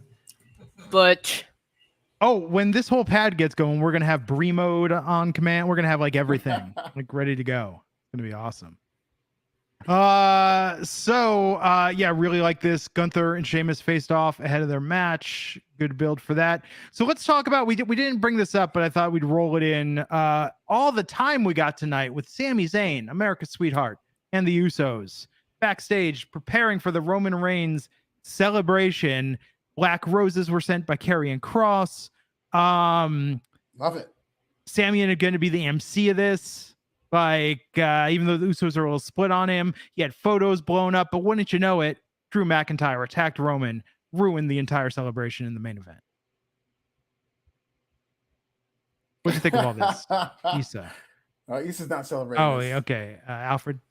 Butch. Oh, when this whole pad gets going, we're gonna have Bree mode on command. We're gonna have like everything like ready to go. It's gonna be awesome. Yeah, really like this. Gunther and Sheamus faced off ahead of their match. Good build for that. So let's talk about, we didn't bring this up, but I thought we'd roll it in. All the time we got tonight with Sami Zayn, America's sweetheart, and the Usos backstage preparing for the Roman Reigns celebration. Black roses were sent by Karrion Kross. Love it. Sami is going to be the MC of this. Like, even though the Usos are a little split on him, he had photos blown up, but wouldn't you know it, Drew McIntyre attacked Roman, ruined the entire celebration in the main event. What do you think of all this, Issa? Issa's not celebrating. Oh, okay. Alfred?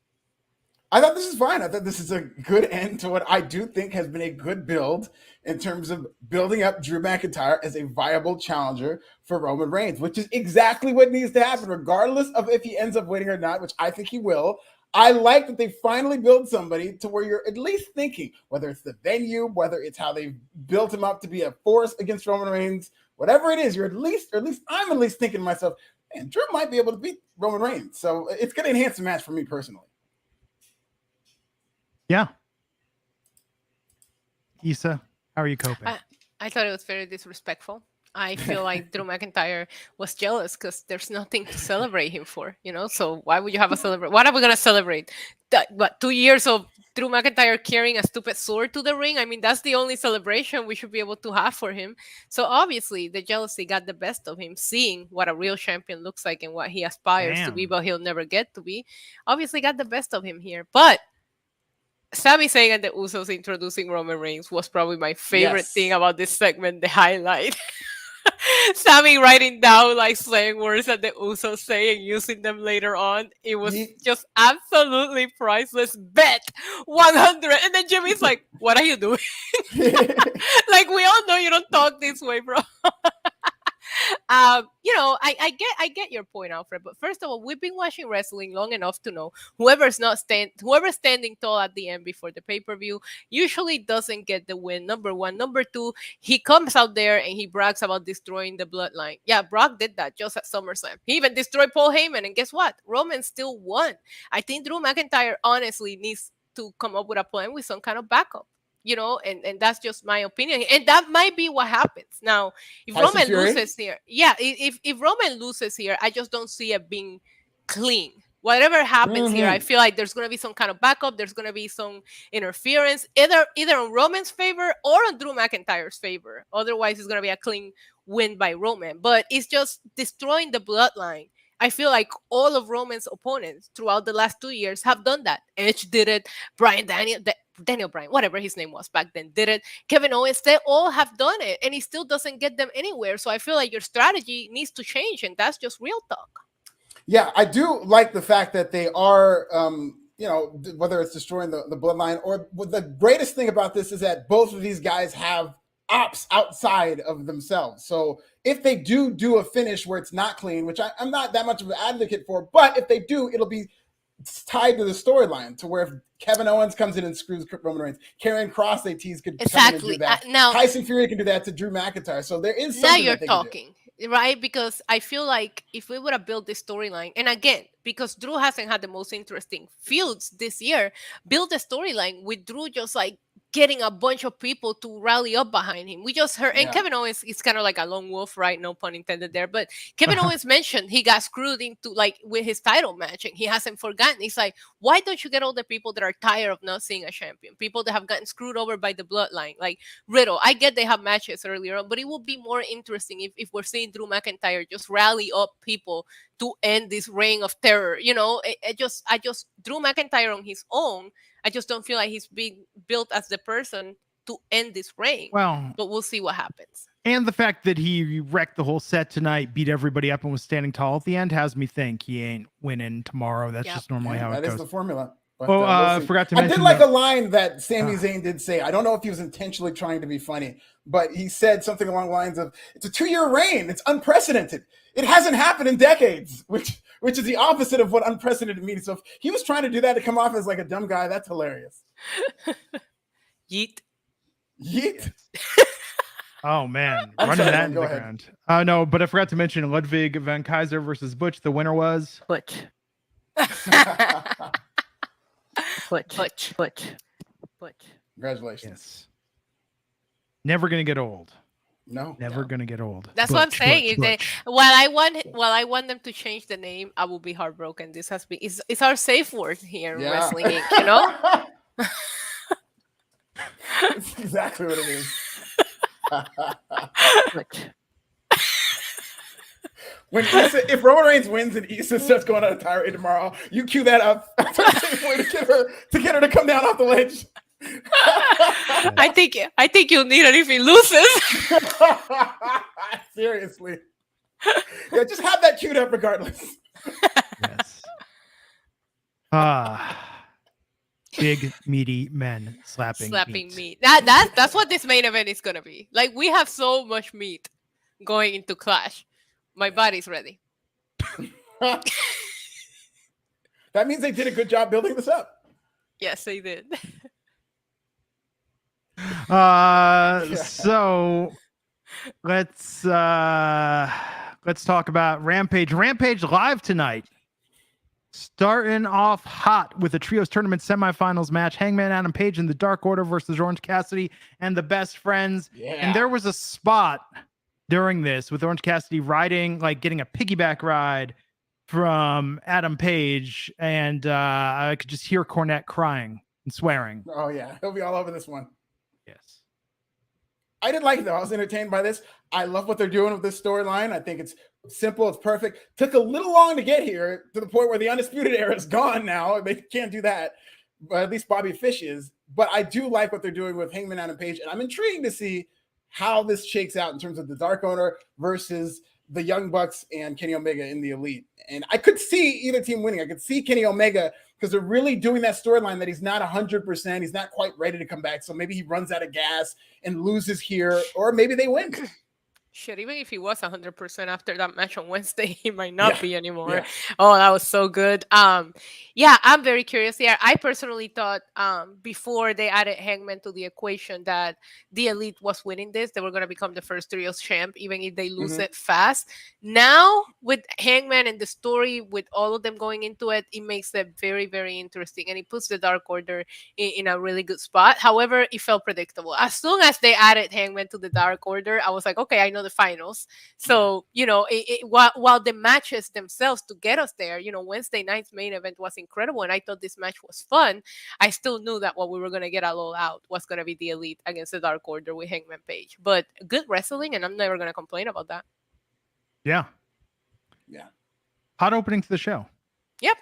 I thought this is fine. I thought this is a good end to what I do think has been a good build in terms of building up Drew McIntyre as a viable challenger for Roman Reigns, which is exactly what needs to happen, regardless of if he ends up winning or not, which I think he will. I like that they finally build somebody to where you're at least thinking, whether it's the venue, whether it's how they built him up to be a force against Roman Reigns, whatever it is, you're at least I'm at least thinking to myself, man, Drew might be able to beat Roman Reigns. So it's going to enhance the match for me personally. Yeah. Issa, how are you coping? I thought it was very disrespectful. I feel like Drew McIntyre was jealous because there's nothing to celebrate him for, So why would you have a celebration? What are we going to celebrate? 2 years of Drew McIntyre carrying a stupid sword to the ring? I mean, that's the only celebration we should be able to have for him. So obviously the jealousy got the best of him, seeing what a real champion looks like and what he aspires to be, but he'll never get to be. Obviously got the best of him here. But Sami Zayn and the Usos introducing Roman Reigns was probably my favorite thing about this segment, the highlight. Sami writing down like slang words that the Usos say and using them later on. It was just absolutely priceless. Bet 100. And then Jimmy's like, what are you doing? Like, we all know you don't talk this way, bro. I get your point, Alfred. But first of all, we've been watching wrestling long enough to know whoever's standing tall at the end before the pay-per-view usually doesn't get the win. Number one. Number two, he comes out there and he brags about destroying the bloodline. Yeah, Brock did that just at SummerSlam. He even destroyed Paul Heyman, and guess what? Roman still won. I think Drew McIntyre honestly needs to come up with a plan with some kind of backup. And that's just my opinion. And that might be what happens. Now, if Roman loses here, if Roman loses here, I just don't see it being clean. Whatever happens here, I feel like there's going to be some kind of backup. There's going to be some interference, either on Roman's favor or on Drew McIntyre's favor. Otherwise, it's going to be a clean win by Roman. But it's just destroying the bloodline. I feel like all of Roman's opponents throughout the last 2 years have done that. Edge did it. Daniel Bryan, whatever his name was back then, did it. Kevin Owens, they all have done it, and he still doesn't get them anywhere. So I feel like your strategy needs to change, and that's just real talk. Yeah, I do like the fact that they are, whether it's destroying the bloodline or the greatest thing about this is that both of these guys have ops outside of themselves. So if they do a finish where it's not clean, which I'm not that much of an advocate for, but if they do, it'll be tied to the storyline to where if Kevin Owens comes in and screws Roman Reigns, Karrion Kross, they tease, could come in and do that. Now Tyson Fury can do that to Drew McIntyre. So there is something now you're talking, right? Because I feel like if we would have built this storyline, and again, because Drew hasn't had the most interesting feuds this year, build a storyline with Drew just like getting a bunch of people to rally up behind him. We just heard, and Kevin Owens is kind of like a lone wolf, right? No pun intended there. But Kevin Owens mentioned he got screwed into like with his title match, and he hasn't forgotten. He's like, why don't you get all the people that are tired of not seeing a champion? People that have gotten screwed over by the bloodline, like Riddle. I get they have matches earlier on, but it would be more interesting if we're seeing Drew McIntyre just rally up people to end this reign of terror. You know, I just Drew McIntyre on his own, I just don't feel like he's being built as the person to end this reign. Well, but we'll see what happens. And the fact that he wrecked the whole set tonight, beat everybody up, and was standing tall at the end has me think he ain't winning tomorrow. That's just normally how it goes. That is the formula. But, we'll forgot to mention. I did like a line that Sami Zayn did say. I don't know if he was intentionally trying to be funny, but he said something along the lines of, "It's a 2-year reign. It's unprecedented. It hasn't happened in decades," which is the opposite of what unprecedented means. So if he was trying to do that to come off as like a dumb guy, that's hilarious. Yeet. Oh man, running that into the ground. No, but I forgot to mention Ludwig van Kaiser versus Butch. The winner was Butch. Butch. Congratulations. Yes. Never gonna get old. No, never gonna get old. That's what I'm saying. While I want them to change the name, I will be heartbroken. This has been it's our safe word here in Wrestling Inc., you know? It's exactly what it is. When if Roman Reigns wins and Issa starts going on a tirade tomorrow, you cue that up. That's a safe way to get her to come down off the ledge. I think you'll need it if he loses. Seriously. Yeah, just have that queued up regardless. Yes. Big meaty men slapping meat. That's what this main event is gonna be. Like, we have so much meat going into Clash. My body's ready. That means they did a good job building this up. Yes, they did. So let's talk about Rampage. Rampage live tonight. Starting off hot with the Trios Tournament semifinals match. Hangman Adam Page in the Dark Order versus Orange Cassidy and the Best Friends. Yeah. And there was a spot during this with Orange Cassidy riding, like getting a piggyback ride from Adam Page. And I could just hear Cornette crying and swearing. Oh, yeah. He'll be all over this one. Yes. I did like it, though. I was entertained by this. I love what they're doing with this storyline. I think it's simple. It's perfect. Took a little long to get here to the point where the Undisputed Era is gone now. They can't do that. But at least Bobby Fish is. But I do like what they're doing with Hangman Adam Page. And I'm intrigued to see how this shakes out in terms of the Dark Order versus the Young Bucks and Kenny Omega in the Elite. And I could see either team winning. I could see Kenny Omega because they're really doing that storyline that he's not 100%. He's not quite ready to come back. So maybe he runs out of gas and loses here, or maybe they win. Shit, even if he was 100% after that match on Wednesday, he might not be anymore. Yeah. Oh, that was so good. Yeah, I'm very curious here. I personally thought before they added Hangman to the equation that the Elite was winning this. They were going to become the first trios champ, even if they lose it fast. Now, with Hangman and the story, with all of them going into it, it makes them very, very interesting. And it puts the Dark Order in a really good spot. However, it felt predictable. As soon as they added Hangman to the Dark Order, I was like, okay, I know the finals. So, you know, while the matches themselves to get us there, you know, Wednesday night's main event was incredible and I thought this match was fun. I still knew that what we were going to get all out was going to be the Elite against the Dark Order with Hangman Page. But good wrestling, and I'm never going to complain about that. Yeah. Hot opening to the show. Yep.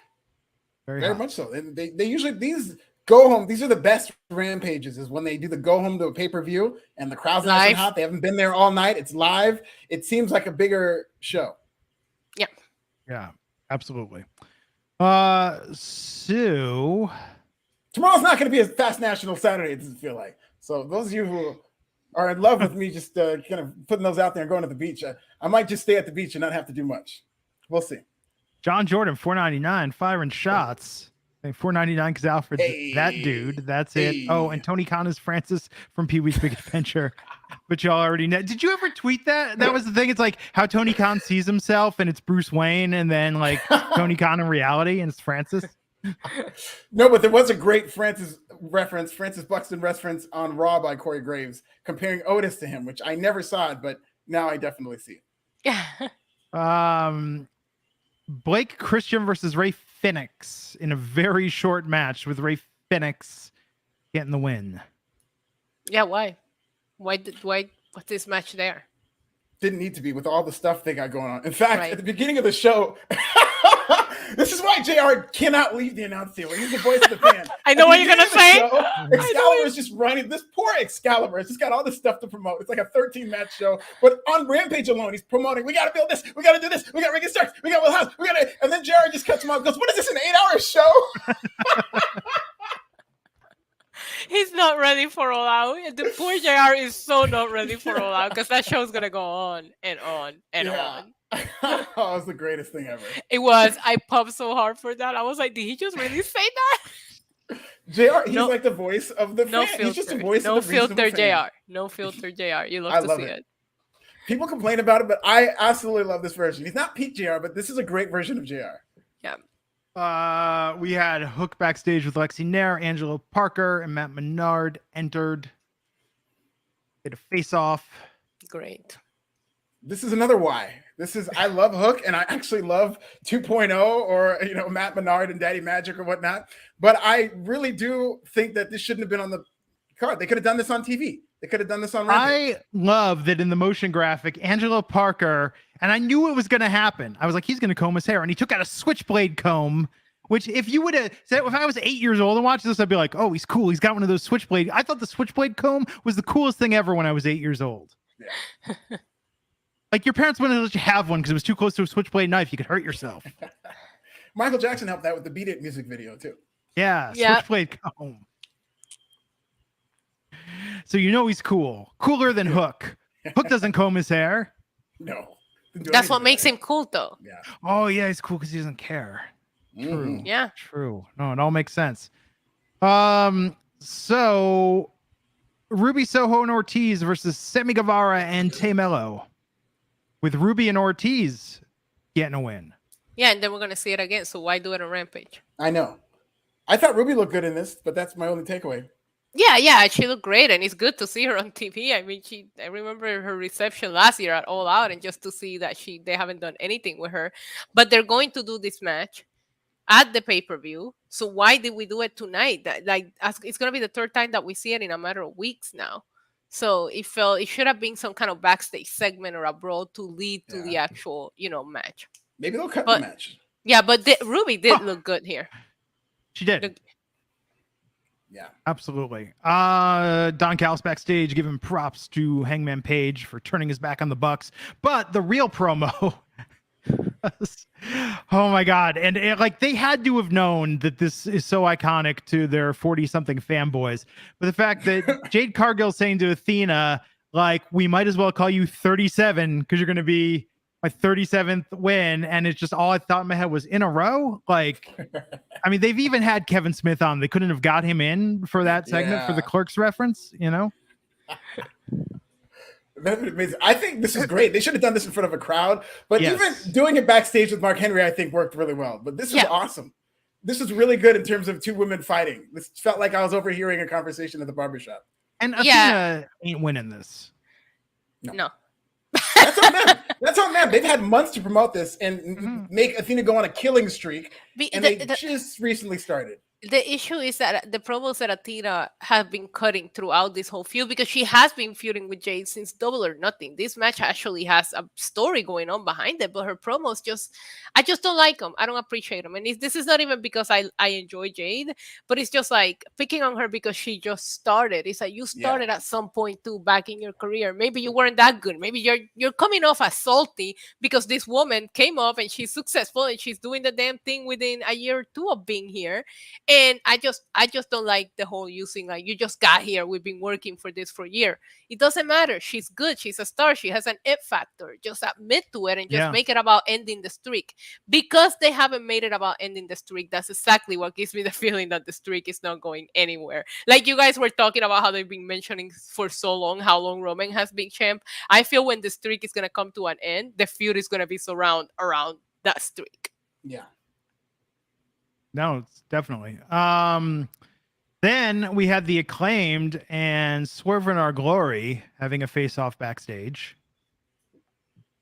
Very much so. They usually, these go home, these are the best Rampages, is when they do the go home to a pay-per-view and the crowd's nice and hot. They haven't been there all night. It's live. It seems like a bigger show. Yeah, absolutely. So tomorrow's not going to be a fast National Saturday, it doesn't feel like. So those of you who are in love with me just kind of putting those out there and going to the beach, I might just stay at the beach and not have to do much. We'll see. John Jordan, $4.99, firing shots. $4.99 because Alfred's that dude. That's it. Oh, and Tony Khan is Francis from Pee-wee's Big Adventure. But y'all already know. Did you ever tweet that? That was the thing. It's like how Tony Khan sees himself and it's Bruce Wayne, and then like Tony Khan in reality and it's Francis. No, but there was a great Francis reference, Francis Buxton reference on Raw by Corey Graves, comparing Otis to him, which I never saw it, but now I definitely see it. Blake Christian versus Ray Phoenix in a very short match with Ray Phoenix getting the win. Yeah, why? What's this match there? Didn't need to be with all the stuff they got going on. In fact, at the beginning of the show, this is why JR cannot leave the announce table. He's the voice of the band. I know what you're going to say. Excalibur is just running. This poor Excalibur has just got all this stuff to promote. It's like a 13-match show. But on Rampage alone, he's promoting, we got to build this. We got to do this. We got Ricky Starks. We got Will House. We got to... And then JR just cuts him off and goes, what is this, an 8-hour show? He's not ready for All Out. The poor JR is so not ready for All Out because that show's going to go on and on and on. Oh, it was the greatest thing ever. It was. I pumped so hard for that. I was like, did he just really say that? JR, he's like the voice of the fan. He's just the voice of the filter JR. No filter JR. You love to see it. People complain about it, but I absolutely love this version. He's not peak JR, but this is a great version of JR. Yeah. We had Hook backstage with Lexi Nair, Angelo Parker, and Matt Menard entered. Did a face-off. Great. This is another why. I love Hook, and I actually love 2.0 or, Matt Menard and Daddy Magic or whatnot. But I really do think that this shouldn't have been on the card. They could have done this on TV. They could have done this on Rampage. I love that in the motion graphic, Angelo Parker, and I knew it was going to happen. I was like, he's going to comb his hair. And he took out a switchblade comb, which if you would have said, if I was 8 years old and watched this, I'd be like, oh, he's cool. He's got one of those switchblade. I thought the switchblade comb was the coolest thing ever when I was 8 years old. Yeah. Like your parents wouldn't let you have one because it was too close to a switchblade knife. You could hurt yourself. Michael Jackson helped that with the Beat It music video too. Yeah, switchblade comb. So he's cool. Cooler than Hook. Hook doesn't comb his hair. No. That's what makes him cool, though. Yeah. Oh, yeah, he's cool because he doesn't care. True. Yeah. True. No, it all makes sense. So Ruby Soho and Ortiz versus Sammy Guevara and Tay Mello, with Ruby and Ortiz getting a win. Yeah, and then we're gonna see it again. So why do it on Rampage? I know. I thought Ruby looked good in this, but that's my only takeaway. Yeah, she looked great, and it's good to see her on TV. I mean, I remember her reception last year at All Out, and just to see that they haven't done anything with her. But they're going to do this match at the pay-per-view. So why did we do it tonight? It's gonna be the third time that we see it in a matter of weeks now. So it should have been some kind of backstage segment or a brawl to lead to the actual, match. Maybe they'll cut the match. Yeah, but Ruby did look good here. She did. Yeah, absolutely. Don Callis backstage giving props to Hangman Page for turning his back on the Bucks, but the real promo oh my God. And they had to have known that this is so iconic to their 40-something fanboys. But the fact that Jade Cargill saying to Athena, we might as well call you 37 because you're going to be my 37th win. And it's just all I thought in my head was in a row. I mean, they've even had Kevin Smith on. They couldn't have got him in for that segment for the Clerks reference, I think this is great. They should have done this in front of a crowd, but even doing it backstage with Mark Henry, I think worked really well. But this was awesome. This was really good in terms of two women fighting. This felt like I was overhearing a conversation at the barbershop. And Athena ain't winning this. No. That's on them. That's on them. They've had months to promote this and make Athena go on a killing streak, and they just recently started. The issue is that the promos that Athena have been cutting throughout this whole feud, because she has been feuding with Jade since Double or Nothing. This match actually has a story going on behind it, but her promos I just don't like them. I don't appreciate them. And this is not even because I enjoy Jade, but it's just picking on her because she just started. It's you started at some point too back in your career. Maybe you weren't that good. Maybe you're coming off as salty because this woman came up and she's successful and she's doing the damn thing within a year or two of being here. And I just don't like the whole using you just got here. We've been working for this for a year. It doesn't matter. She's good. She's a star. She has an it factor. Just admit to it and just make it about ending the streak. Because they haven't made it about ending the streak, that's exactly what gives me the feeling that the streak is not going anywhere. You guys were talking about how they've been mentioning for so long how long Roman has been champ. I feel when the streak is going to come to an end, the feud is going to be around that streak. Yeah. No, it's definitely. Then we had the Acclaimed and Swerve in Our Glory having a face-off backstage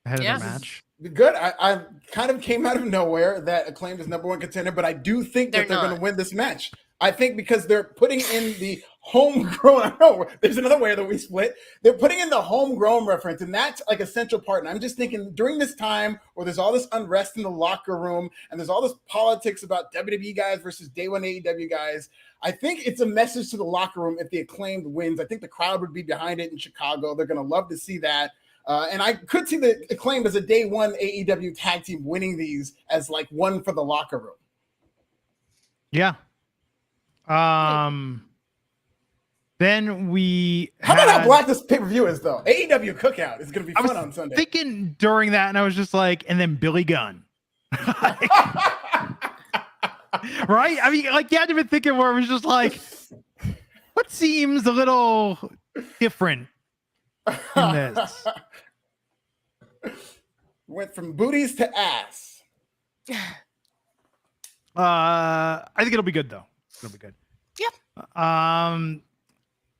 ahead of their match. Good. I kind of came out of nowhere that Acclaimed is number one contender, but I do think that they're going to win this match. I think because they're putting in the homegrown. I know there's another way that we split. They're putting in the homegrown reference, and that's like a central part. And I'm just thinking during this time where there's all this unrest in the locker room and there's all this politics about WWE guys versus Day One AEW guys, I think it's a message to the locker room if the Acclaimed wins. I think the crowd would be behind it in Chicago. They're going to love to see that. And I could see the Acclaimed as a Day One AEW tag team winning these as like one for the locker room. Yeah. Then we how about how black this pay-per-view is though? AEW Cookout is going to be fun on Sunday. Thinking during that, and I was just like, and then Billy Gunn. Right? I mean, like you had to be thinking where it was just like, what seems a little different in this? Went from booties to ass. I think it'll be good though. It'll be good. Yeah.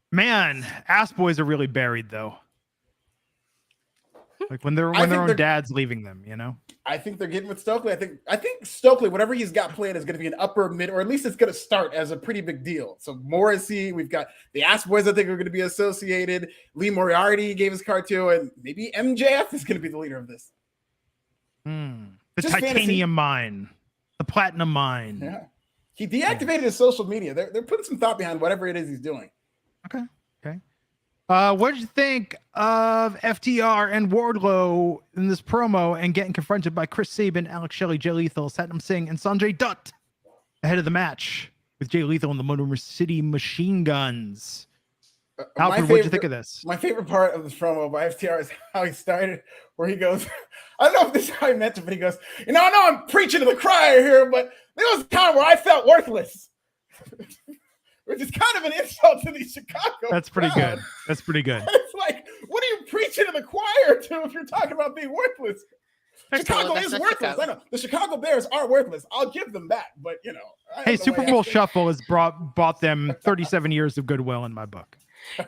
Man, ass boys are really buried though. Like when their own dad's leaving them, you know. I think they're getting with Stokely. I think Stokely, whatever he's got planned, is going to be an upper mid, or at least it's going to start as a pretty big deal. So Morrissey, we've got the ass boys. I think are going to be associated. Lee Moriarty gave his card to, and maybe MJF is going to be the leader of this. The just titanium mine, the platinum mine. Yeah, he deactivated his social media. They're putting some thought behind whatever it is he's doing. Okay. What did you think of FTR and Wardlow in this promo and getting confronted by Chris Sabin, Alex Shelley, Jay Lethal, Satnam Singh, and Sanjay Dutt ahead of the match with Jay Lethal and the Motor City Machine Guns? Alfred, what'd you think of this? My favorite part of this promo by FTR is how he started, where he goes, I don't know if this is how he meant it, but he goes, I know I'm preaching to the choir here, but there was a time where I felt worthless. Which is kind of an insult to the Chicago. That's pretty good. That's pretty good. It's like, what are you preaching to the choir to if you're talking about being worthless? Chicago is worthless. Chicago. I know the Chicago Bears are worthless. I'll give them that, but you know. Hey, Super Bowl Shuffle has bought them 37 years of goodwill in my book.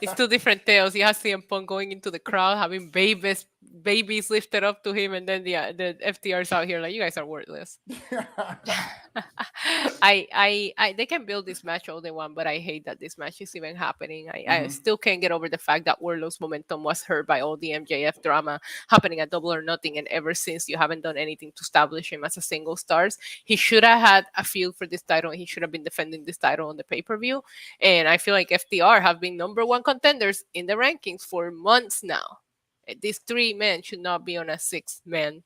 It's two different tales. You have CM Punk going into the crowd, having babies lifted up to him, and then the FTR's out here like, you guys are worthless. They can build this match all they want, but I hate that this match is even happening. I still can't get over the fact that Wardlow's momentum was hurt by all the MJF drama happening at Double or Nothing, and ever since you haven't done anything to establish him as a single stars. He should have had a field for this title, and he should have been defending this title on the pay-per-view. And I feel like FTR have been number one contenders in the rankings for months now. These three men should not be on a 6-man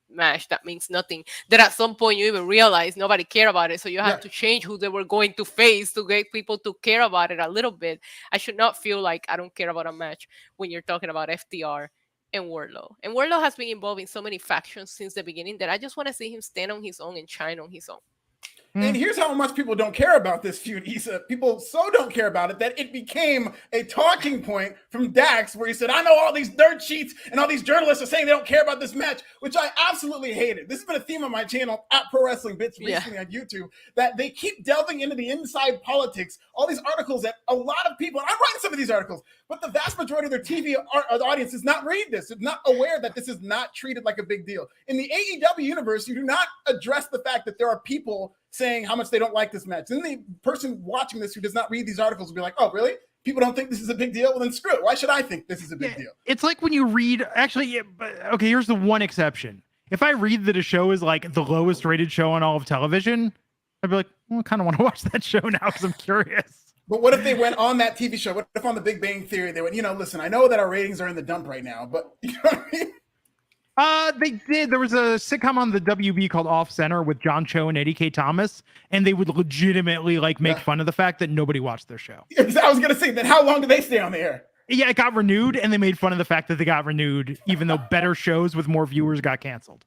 match. That means nothing. That at some point you even realize nobody cared about it, so you have to change who they were going to face to get people to care about it a little bit. I should not feel like I don't care about a match when you're talking about FTR and Wardlow. And Wardlow has been involved in so many factions since the beginning that I just want to see him stand on his own and shine on his own. And here's how much people don't care about this feud, Issa. People so don't care about it that it became a talking point from Dax, where he said, I know all these dirt sheets and all these journalists are saying they don't care about this match, which I absolutely hated. This has been a theme on my channel at Pro Wrestling Bits recently on YouTube, that they keep delving into the inside politics, all these articles that a lot of people, and I'm writing some of these articles, but the vast majority of their TV audience does not read this, is not aware that this is not treated like a big deal. In the AEW universe, you do not address the fact that there are people saying how much they don't like this match. Then the person watching this who does not read these articles will be like, oh, really? People don't think this is a big deal? Well, then screw it. Why should I think this is a big deal? It's like when you read, okay, here's the one exception. If I read that a show is like the lowest rated show on all of television, I'd be like, well, I kind of want to watch that show now because I'm curious. But what if they went on that TV show? What if on The Big Bang Theory, they went, listen, I know that our ratings are in the dump right now, but you know what I mean? They did. There was a sitcom on the WB called Off Center with John Cho and Eddie K. Thomas, and they would legitimately make fun of the fact that nobody watched their show. I was going to say, then how long do they stay on the air? Yeah, it got renewed, and they made fun of the fact that they got renewed, even though better shows with more viewers got canceled.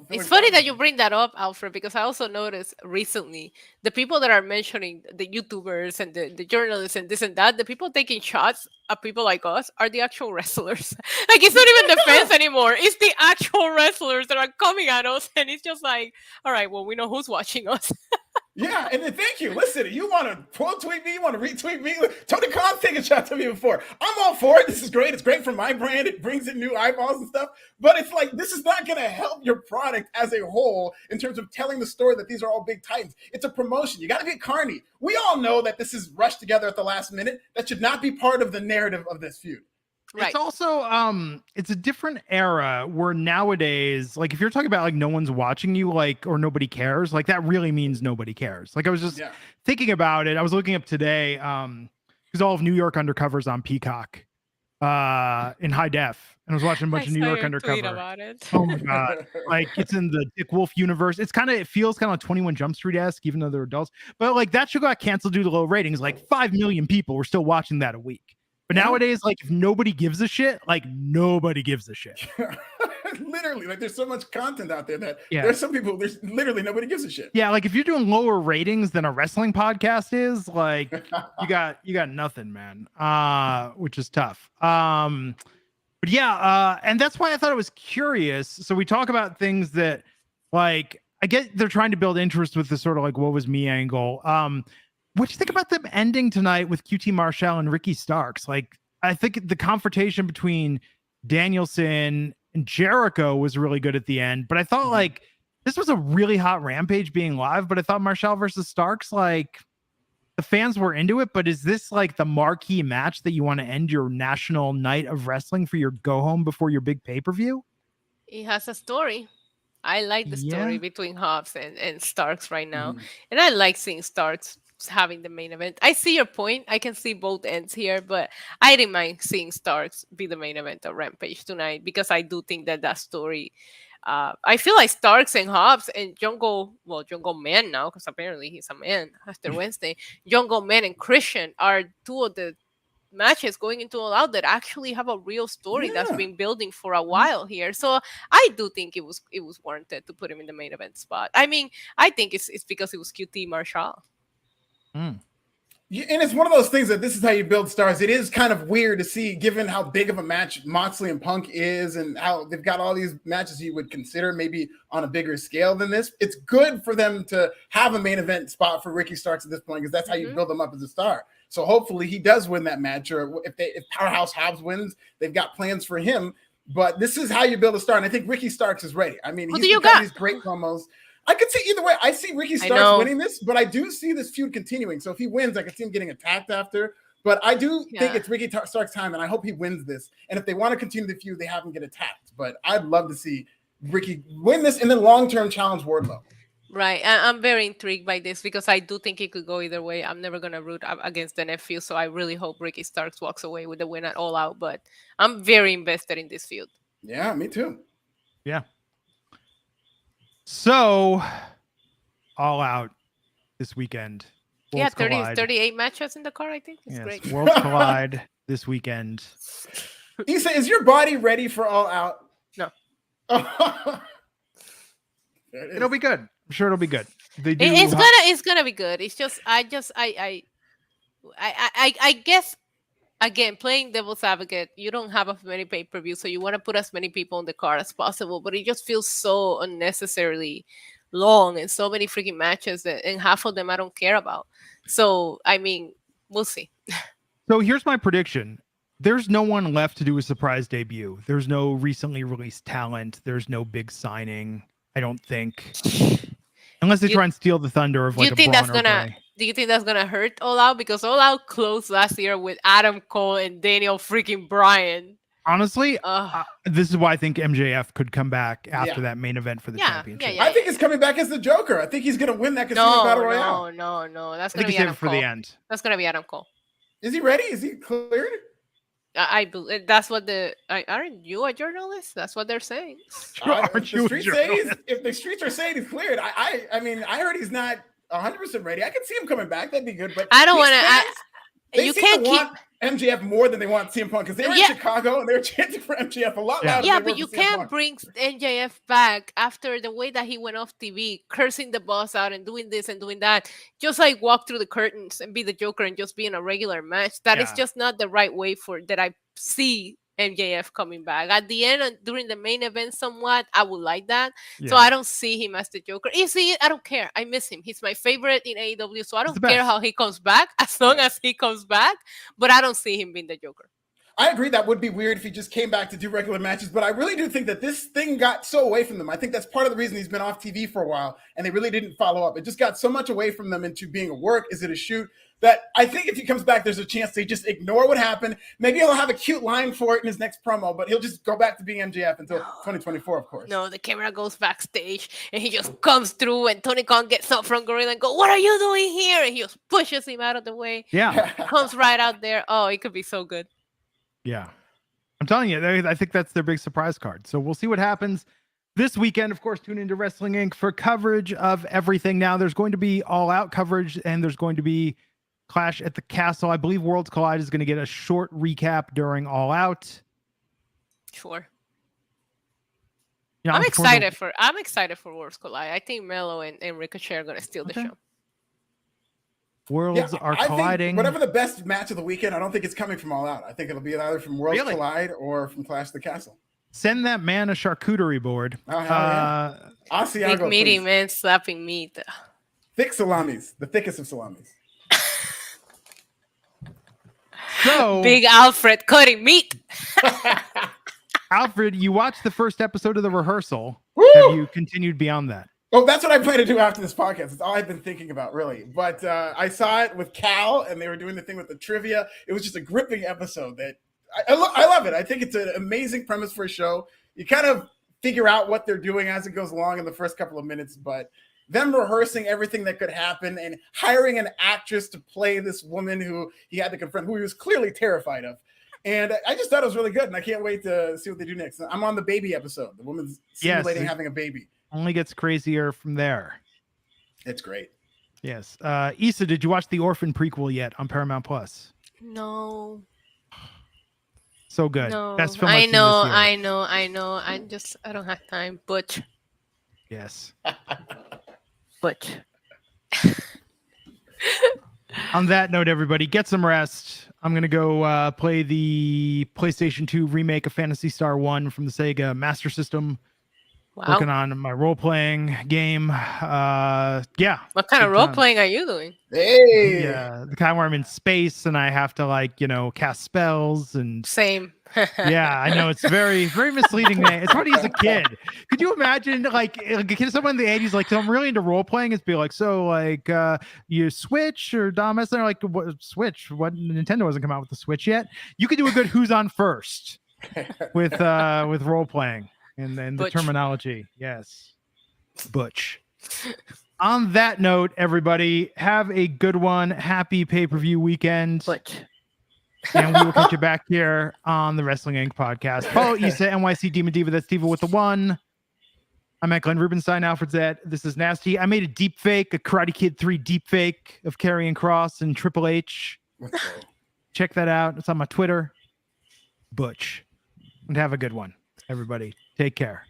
It's funny that you bring that up, Alfred, because I also noticed recently the people that are mentioning the YouTubers and the journalists and this and that, the people taking shots at people like us are the actual wrestlers. Like, it's not even the fans anymore. It's the actual wrestlers that are coming at us. And it's just like, all right, well, we know who's watching us. Yeah, and then thank you. Listen, you want to quote tweet me, you want to retweet me. Tony Khan's taken shots at me before. I'm all for it. This is great. It's great for my brand. It brings in new eyeballs and stuff. But it's like, this is not going to help your product as a whole in terms of telling the story that these are all big titans. It's a promotion. You got to get carny. We all know that this is rushed together at the last minute. That should not be part of the narrative of this feud. Right. It's also it's a different era where nowadays, like if you're talking about like no one's watching you, like, or nobody cares, like that really means nobody cares. Like I was just thinking about it. I was looking up today because all of New York Undercover's on Peacock in high def, and I was watching a bunch of New York Undercover. About it. Oh my god. Like it's in the Dick Wolf universe. It feels kind of like 21 Jump Street-esque, even though they're adults. But like that show got canceled due to low ratings. Like 5 million people were still watching that a week. But nowadays, like if nobody gives a shit, like nobody gives a shit. Literally, like there's so much content out there that there's some people, there's literally nobody gives a shit. Yeah, like if you're doing lower ratings than a wrestling podcast is, like you got nothing, man. Which is tough. But yeah, and that's why I thought it was curious. So we talk about things that, like, I get they're trying to build interest with the sort of like what was me angle. What do you think about them ending tonight with QT Marshall and Ricky Starks? Like, I think the confrontation between Danielson and Jericho was really good at the end, but I thought like this was a really hot Rampage being live, but I thought Marshall versus Starks, like the fans were into it, but is this like the marquee match that you want to end your national night of wrestling for your go home before your big pay-per-view? It has a story. I like the story between Hobbs and Starks right now. And I like seeing Starks having the main event. I see your point. I can see both ends here, but I didn't mind seeing Starks be the main event of Rampage tonight because I do think that story. I feel like Starks and Hobbs and Jungle Man now, because apparently he's a man after Wednesday. Jungle Man and Christian are two of the matches going into All Out that actually have a real story that's been building for a while here. So I do think it was warranted to put him in the main event spot. I mean, I think it's because it was QT Marshall. And it's one of those things that this is how you build stars. It is kind of weird to see, given how big of a match Moxley and Punk is and how they've got all these matches you would consider maybe on a bigger scale than this. It's good for them to have a main event spot for Ricky Starks at this point because that's how you build them up as a star. So hopefully he does win that match, or if Powerhouse Hobbs wins, they've got plans for him. But this is how you build a star, and I think Ricky Starks is ready. I mean, he's got these great promos. I could see either way. I see Ricky Starks winning this, but I do see this feud continuing. So if he wins, I could see him getting attacked after. But I do think it's Ricky Starks' time, and I hope he wins this. And if they want to continue the feud, they have him get attacked. But I'd love to see Ricky win this and then long-term challenge Wardlow. Right. I'm very intrigued by this because I do think it could go either way. I'm never going to root against the nephew, so I really hope Ricky Starks walks away with the win at All Out. But I'm very invested in this feud. Yeah, me too. Yeah. So, All Out this weekend. Worlds 38 matches in the car, I think. It's great. Worlds collide this weekend. Issa, is your body ready for All Out? No. It'll be good. I'm sure it'll be good. It's gonna be good. It's just I guess, again, playing devil's advocate, you don't have as many pay-per-views, so you want to put as many people on the card as possible, but it just feels so unnecessarily long and so many freaking matches and half of them I don't care about. So, I mean, we'll see. So here's my prediction. There's no one left to do a surprise debut. There's no recently released talent. There's no big signing, I don't think. Unless they try and steal the thunder of like a Braun or Bray. Do you think that's gonna hurt All Out? Because All Out closed last year with Adam Cole and Daniel freaking Bryan. Honestly, this is why I think MJF could come back after that main event for the championship. I think he's coming back as the Joker. I think he's gonna win that Casino Battle Royale. No. That's gonna be Adam Cole. For the end. That's gonna be Adam Cole. Is he ready? Is he cleared? I believe that's what aren't you a journalist? That's what they're saying. If the streets are saying he's cleared, I mean, I heard he's not 100% ready. I could see him coming back. That'd be good. But I don't want to. You can't want MJF more than they want CM Punk because they were in Chicago and they were chanting for MJF a lot louder. Yeah, but you can't bring MJF back after the way that he went off TV, cursing the boss out and doing this and doing that. Just like walk through the curtains and be the Joker and just be in a regular match. That is just not the right way that I see MJF coming back. At the end, during the main event somewhat, I would like that. Yeah. So I don't see him as the Joker. You see, I don't care. I miss him. He's my favorite in AEW, so I don't care how he comes back, as long as he comes back. But I don't see him being the Joker. I agree that would be weird if he just came back to do regular matches, but I really do think that this thing got so away from them. I think that's part of the reason he's been off TV for a while, and they really didn't follow up. It just got so much away from them into being a work, is it a shoot, that I think if he comes back, there's a chance they just ignore what happened. Maybe he'll have a cute line for it in his next promo, but he'll just go back to being MJF until 2024, of course. No, the camera goes backstage, and he just comes through, and Tony Khan gets up from Gorilla and goes, "What are you doing here?" And he just pushes him out of the way. Yeah. Comes right out there. Oh, it could be so good. Yeah. I'm telling you, I think that's their big surprise card. So we'll see what happens this weekend. Of course, tune into Wrestling Inc. for coverage of everything. Now, there's going to be all-out coverage, and there's going to be Clash at the Castle. I believe Worlds Collide is going to get a short recap during All Out. Sure. Yeah, I'm excited for Worlds Collide. I think Melo and Ricochet are going to steal the show. Worlds are colliding. Whatever the best match of the weekend, I don't think it's coming from All Out. I think it'll be either from Worlds Collide or from Clash of the Castle. Send that man a charcuterie board. Oh, yeah. Big meaty man slapping meat. Thick salamis, the thickest of salamis. So Big Alfred cutting meat. Alfred, you watched the first episode of The Rehearsal. Woo! Have you continued beyond that? Oh, that's what I plan to do after this podcast. It's all I've been thinking about, really. But I saw it with Cal, and they were doing the thing with the trivia. It was just a gripping episode that I love it. I think it's an amazing premise for a show. You kind of figure out what they're doing as it goes along in the first couple of minutes, but them rehearsing everything that could happen and hiring an actress to play this woman who he had to confront, who he was clearly terrified of. And I just thought it was really good, and I can't wait to see what they do next. I'm on the baby episode. The woman's simulating having a baby. Only gets crazier from there. It's great. Yes. Issa, did you watch the Orphan prequel yet on Paramount Plus? No. So good. No. Best film I know. I don't have time. Butch. Yes. Butch. On that note, everybody, get some rest. I'm going to go play the PlayStation 2 remake of Phantasy Star 1 from the Sega Master System. Wow. Working on my role-playing game. Yeah. What kind of role-playing are you doing? Hey. Yeah, the kind where I'm in space and I have to cast spells and same. Yeah, I know, it's very, very misleading. It's funny as a kid. Could you imagine someone in the 80s so I'm really into role-playing? It's be you Switch or Dom They're like, what Switch? What, Nintendo hasn't come out with the Switch yet. You could do a good Who's on First with role-playing. And then the terminology. Yes. Butch. On that note, everybody, have a good one. Happy pay-per-view weekend. Butch. And we will catch you back here on the Wrestling Inc. podcast. Follow Issa, NYC Demon Diva. That's Diva with the 1. I'm at Glenn Rubenstein, Alfred Zed. This is Nasty. I made a deep fake, a Karate Kid 3 deep fake of Karrion Kross and Triple H. Check that out. It's on my Twitter. Butch. And have a good one, everybody. Take care.